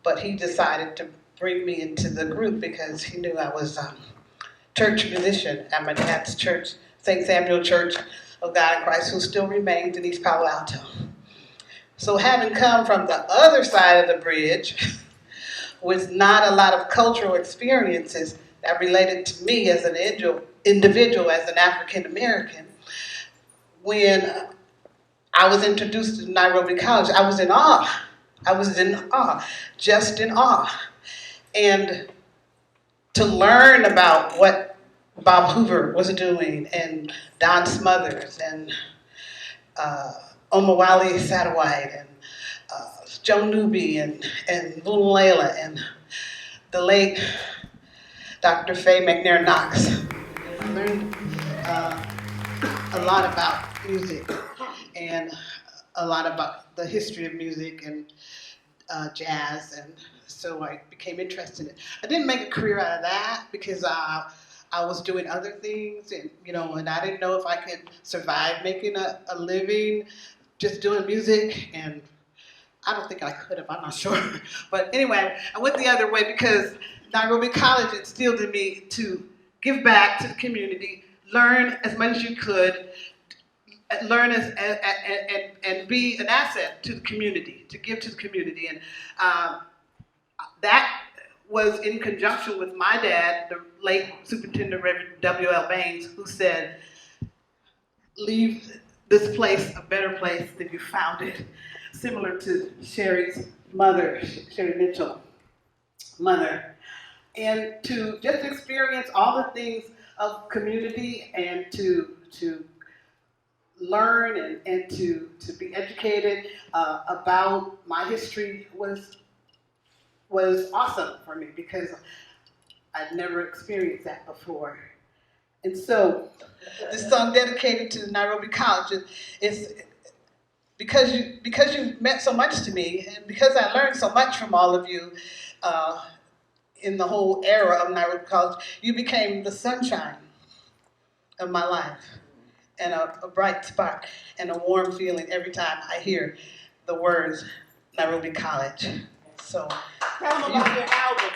but he decided to bring me into the group because he knew I was a church musician at my dad's church, St. Samuel Church of God in Christ, who still remains in East Palo Alto. So having come from the other side of the bridge with not a lot of cultural experiences that related to me as an individual, as an African American, when I was introduced to Nairobi College, I was in awe. I was in awe, just in awe. And to learn about what Bob Hoover was doing, and Don Smothers, and Omawale Satterwhite, and Joe Newby, and Lula Layla, and the late Dr. Faye McNair Knox. I learned a lot about music, and a lot about the history of music and jazz, and so I became interested in it. I didn't make a career out of that because I was doing other things, and and I didn't know if I could survive making a living just doing music, and I don't think I could have, I'm not sure. But anyway, I went the other way because Nairobi College instilled in me to give back to the community, learn as much as you could, learn and be an asset to the community, to give to the community. And that was in conjunction with my dad, the late Superintendent Reverend W.L. Baines, who said, leave this place a better place than you found it. Similar to Sherry's mother, Sherry Mitchell's mother. And to just experience all the things of community and to learn and to be educated about my history was awesome for me because I'd never experienced that before. And so this song dedicated to Nairobi College is because you meant so much to me, and because I learned so much from all of you in the whole era of Nairobi College. You became the sunshine of my life, and a bright spot and a warm feeling every time I hear the words Nairobi College. So tell them about your album.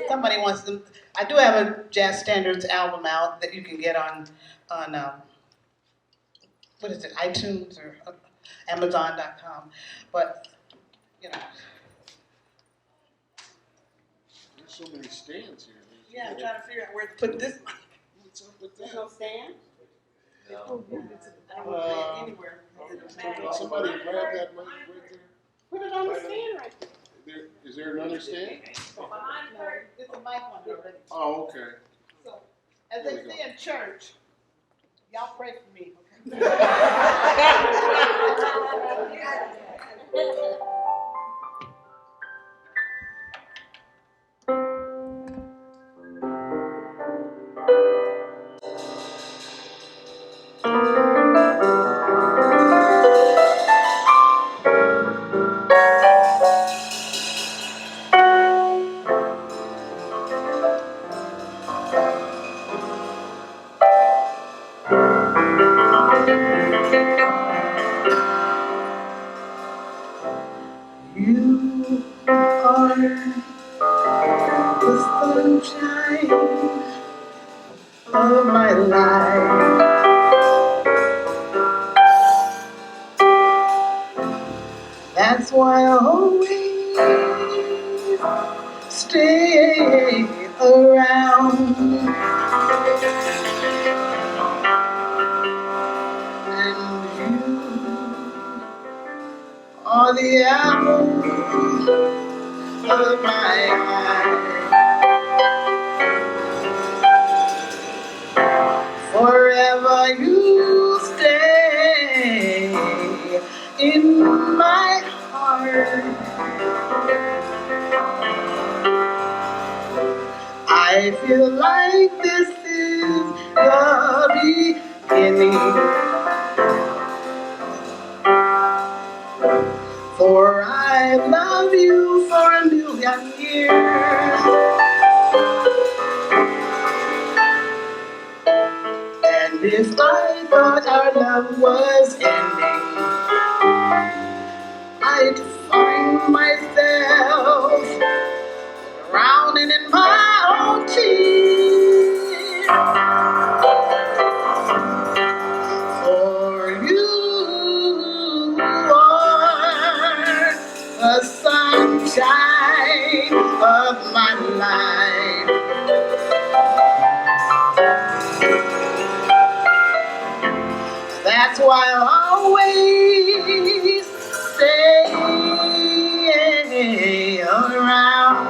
Somebody wants to. I do have a Jazz Standards album out that you can get on what is it, iTunes or Amazon.com. But you know. There's so many stands here. Yeah, I'm trying to figure out where to put this. What's up with that? There's no stand? No. I don't know anywhere. Somebody grab that mic right there. Put it on the stand right there. Is there another stand? No, it's a mic one already. Oh, okay. So, as they say in church, y'all pray for me, okay? You are the sunshine of my life. That's why I always stay around. And you are the apple of my eye. Forever you stay in my heart. I feel like this is the beginning. For I love you for a million years. And if I thought our love was ending, I'd find myself drowning in my own tears. For you are the sunshine of my life. That's why I'll always stay around.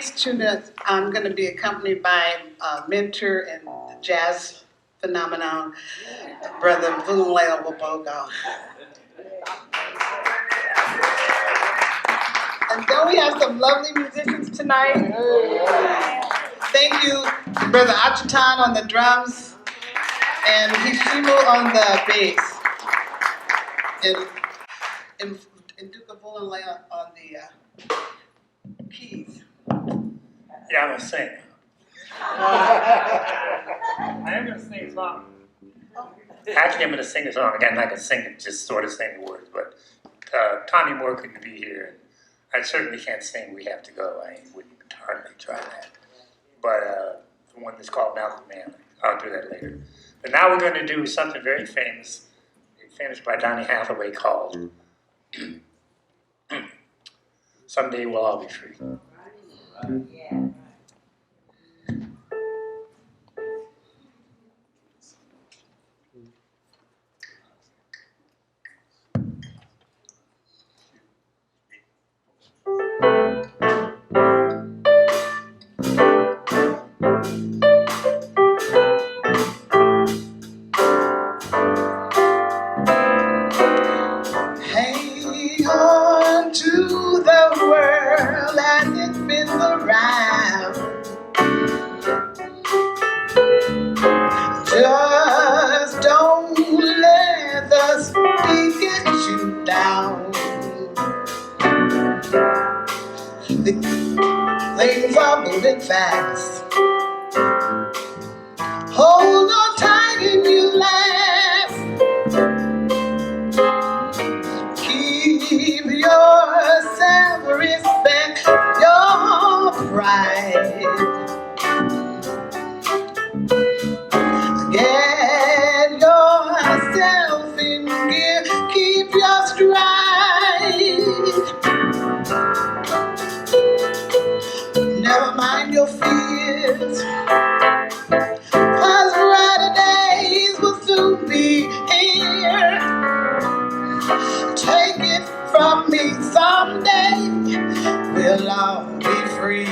tonight's tune, I'm going to be accompanied by mentor and jazz phenomenon, Brother Vunuleo Wabogo. And then we have some lovely musicians tonight. Thank you, Brother Achitan on the drums and Hishimu on the bass. And Duka Vunuleo on the keys. Yeah, I'm gonna sing. I am gonna sing a song. Actually, I'm gonna sing a song. Again, I'm not gonna sing it, just sort of sing the words. But Tommy Moore couldn't be here. I certainly can't sing We Have to Go. I wouldn't hardly try that. But the one that's called Malcolm Manley. I'll do that later. But now we're going to do something very famous by Donny Hathaway called Someday We'll All Be Free. Hang on to the world as it spins around. Just don't let the speed get you down. Things are moving fast. Hold on tight and you last. Keep your self-respect, your pride. Get yourself in gear, keep your stride. Never mind your fears, 'cause brighter days will soon be here. Take it from me, someday we'll all be free.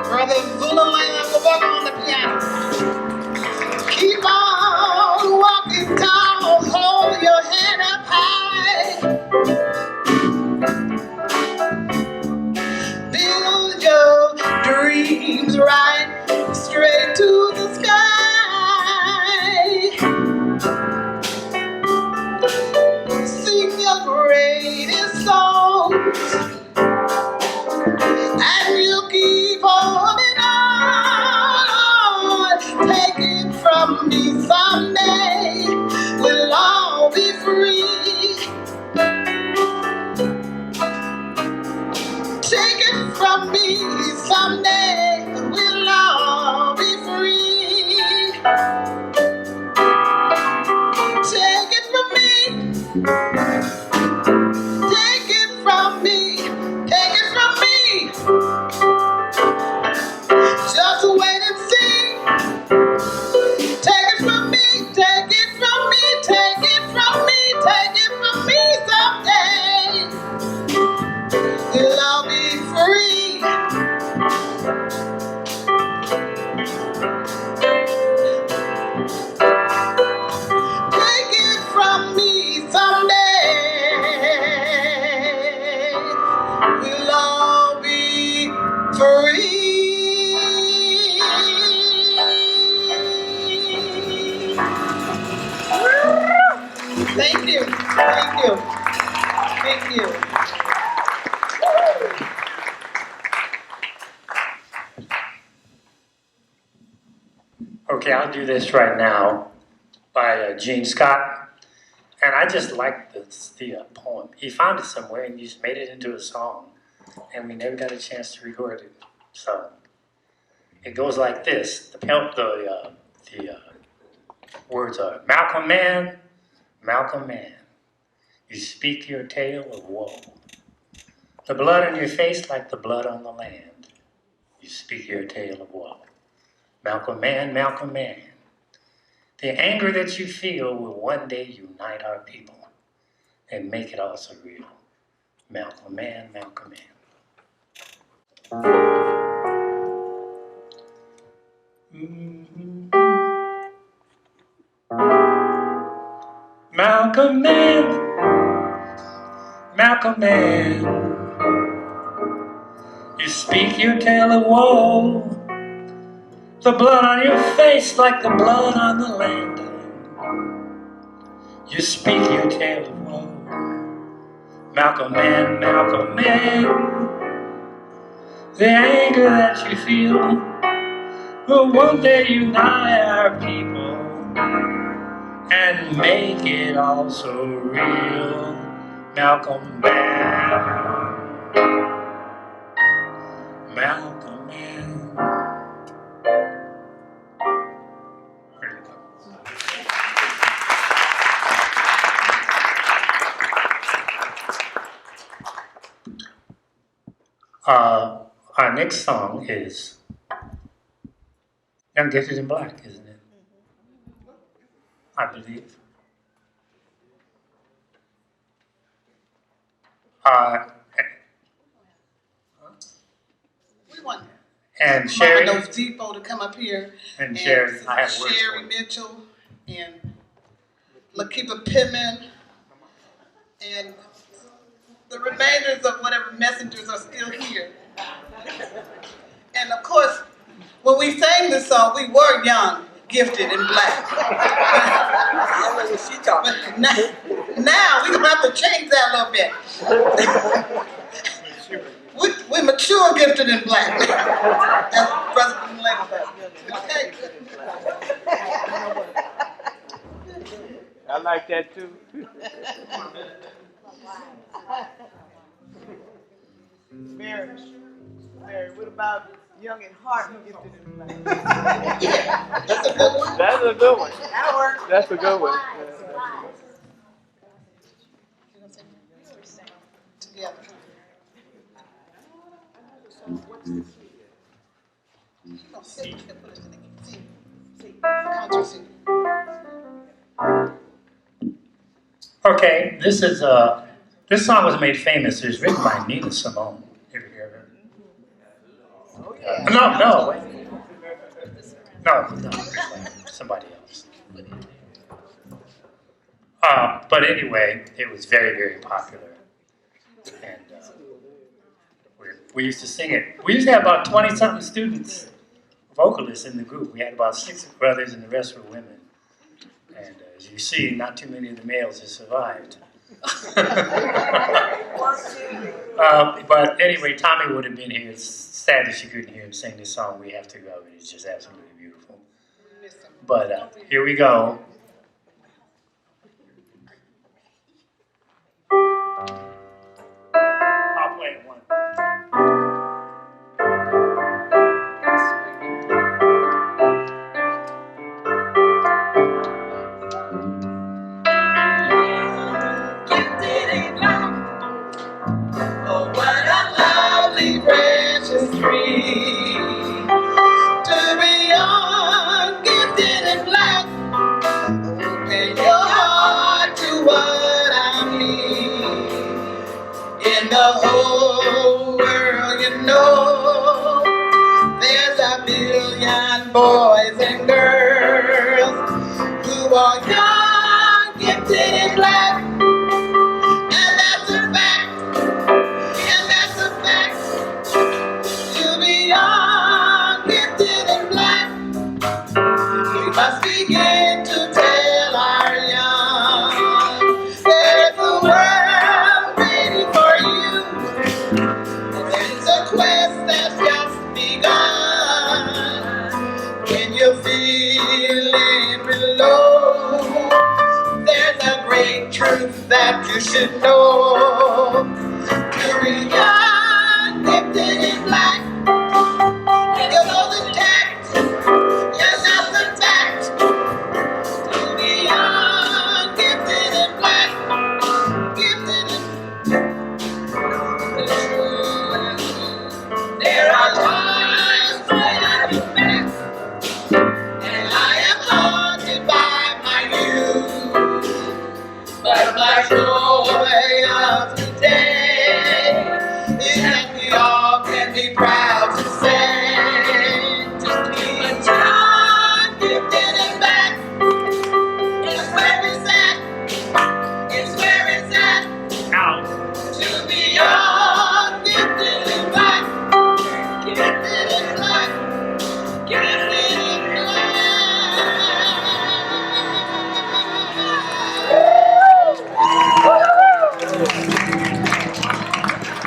Brother Vunuleo Wabogo on the piano. Keep on walking tall, hold your head up high. Build your dreams right straight to the sky. Sing your greatest songs, and you keep holding on. Take it from me, someday we'll all be free. Take it from me, someday we'll all be free. Take it from me. Take it from me. Take it from me. Just wait and see. Take it from me. Take it from me. Take it from me. Take it from me someday. We'll all be free. Take it from me someday. We'll all be free. Thank you. Thank you. Thank you. Okay, I'll do this right now. by Gene Scott. And I just liked the poem. He found it somewhere and just made it into a song. And we never got a chance to record it. So it goes like this. The words are, Malcolm man, you speak your tale of woe. The blood on your face like the blood on the land. You speak your tale of woe. Malcolm man, the anger that you feel will one day unite our people and make it all so real. Malcolm man. Mm-hmm. Malcolm man, you speak your tale of woe. The blood on your face like the blood on the land. You speak your tale of woe. Malcolm man, the anger that you feel will one day unite our people and make it all so real. Malcolm man. Our next song is Young, Gifted, and Black, isn't it? I believe. We want and Sherry. Those Depot to come up here. And Sherry, I have words Sherry for Mitchell and Lakeitha Pittman and the remainders of whatever messengers are still here. And of course, when we sang this song, we were young, gifted, and black. I know what she talking about. Now we're gonna have to change that a little bit. We're mature, gifted, and black. As President Lincoln said. Okay. I like that too. Mary, what about young at heart, gifted and black? Yeah, that's a good one. That's a good one. That'll work. That's a good one. Together. Okay, this song was made famous. It was written by Nina Simone. Ever hear of her? Oh, yeah. No, somebody else. But anyway, it was very, very popular. And we used to sing it. We used to have about 20-something students, vocalists in the group. We had about 6 brothers and the rest were women. And as you see, not too many of the males have survived. But anyway, Tommy would have been here. It's sad that she couldn't hear him sing this song. We have to go. It's just absolutely beautiful. But here we go. I'll play it one. Boys and girls who are young, gifted, and black, and that's a fact, to be young, gifted, and black, we must begin to tell our young truth that you should know. To be young, gifted and black, you know the tact, you know the fact. To be young, gifted and black, gifted and there are times when I look back and I am haunted by my youth, but my joy of today is that we all can be proud to say, to be young, gifted and black is where it's at, is where it's at. To be young, gifted and black, gifted and black, gifted and black.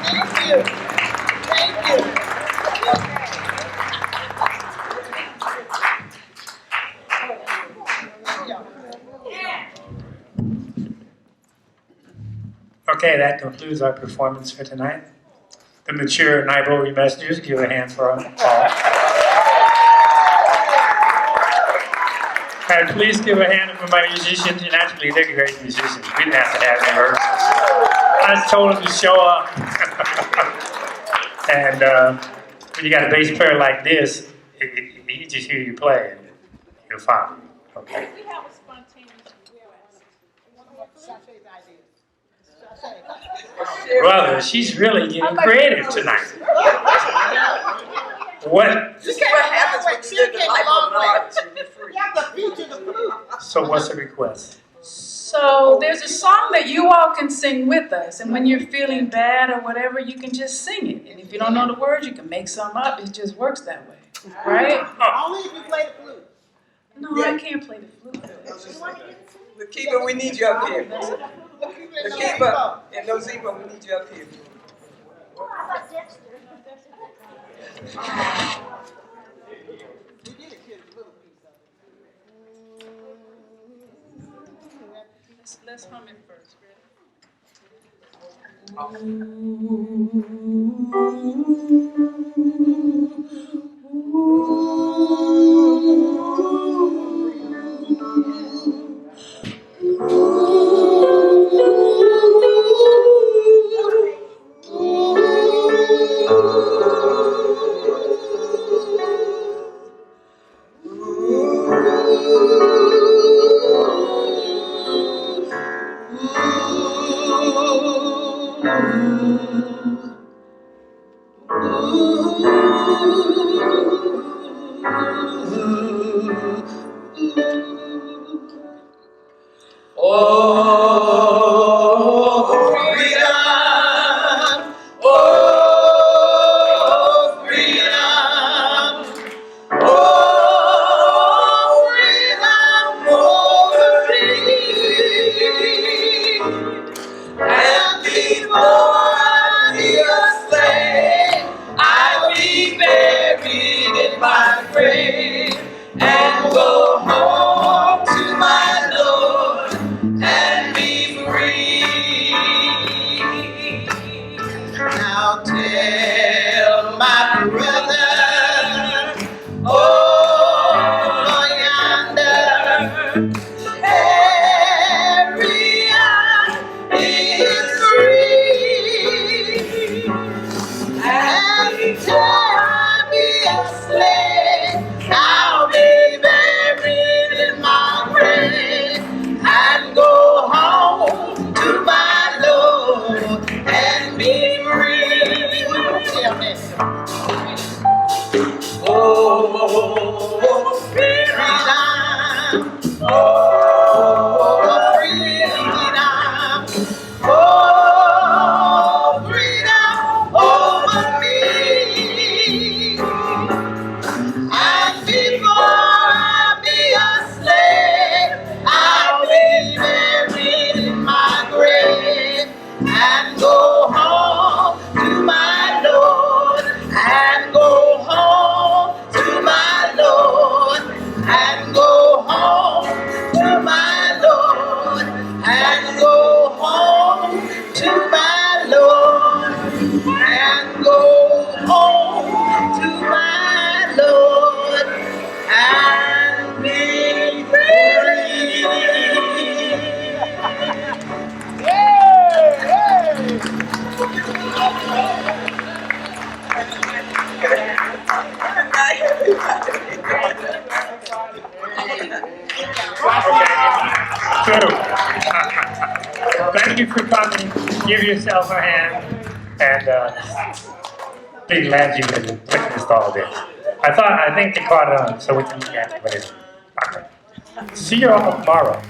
Thank you. Thank you. Okay, that concludes our performance for tonight. The mature Nairobi Messengers, give a hand for them all. And please give a hand for my musicians, and actually they're great musicians. We didn't have to have rehearsals. I just told them to show up. And when you got a bass player like this, you just hear you play and you're fine. Okay. We have a spontaneous request. Sasha's idea. Brother, she's really getting creative tonight. What? This is what happens when you live the life of an artist. You be free. You have to feature the flute. So what's the request? So there's a song that you all can sing with us, and when you're feeling bad or whatever, you can just sing it. And if you don't know the words, you can make some up. It just works that way, right? Only if you play the flute. No, I can't play the flute. Lakeeba, we need you up here. Lakeeba and Noziba, we need you up here. Let's hum it first. And go home to my Lord and thank you for coming. Give yourself a hand, and be glad you could witness all this. I think they caught it on, so we can get it, but it's okay. See you all tomorrow.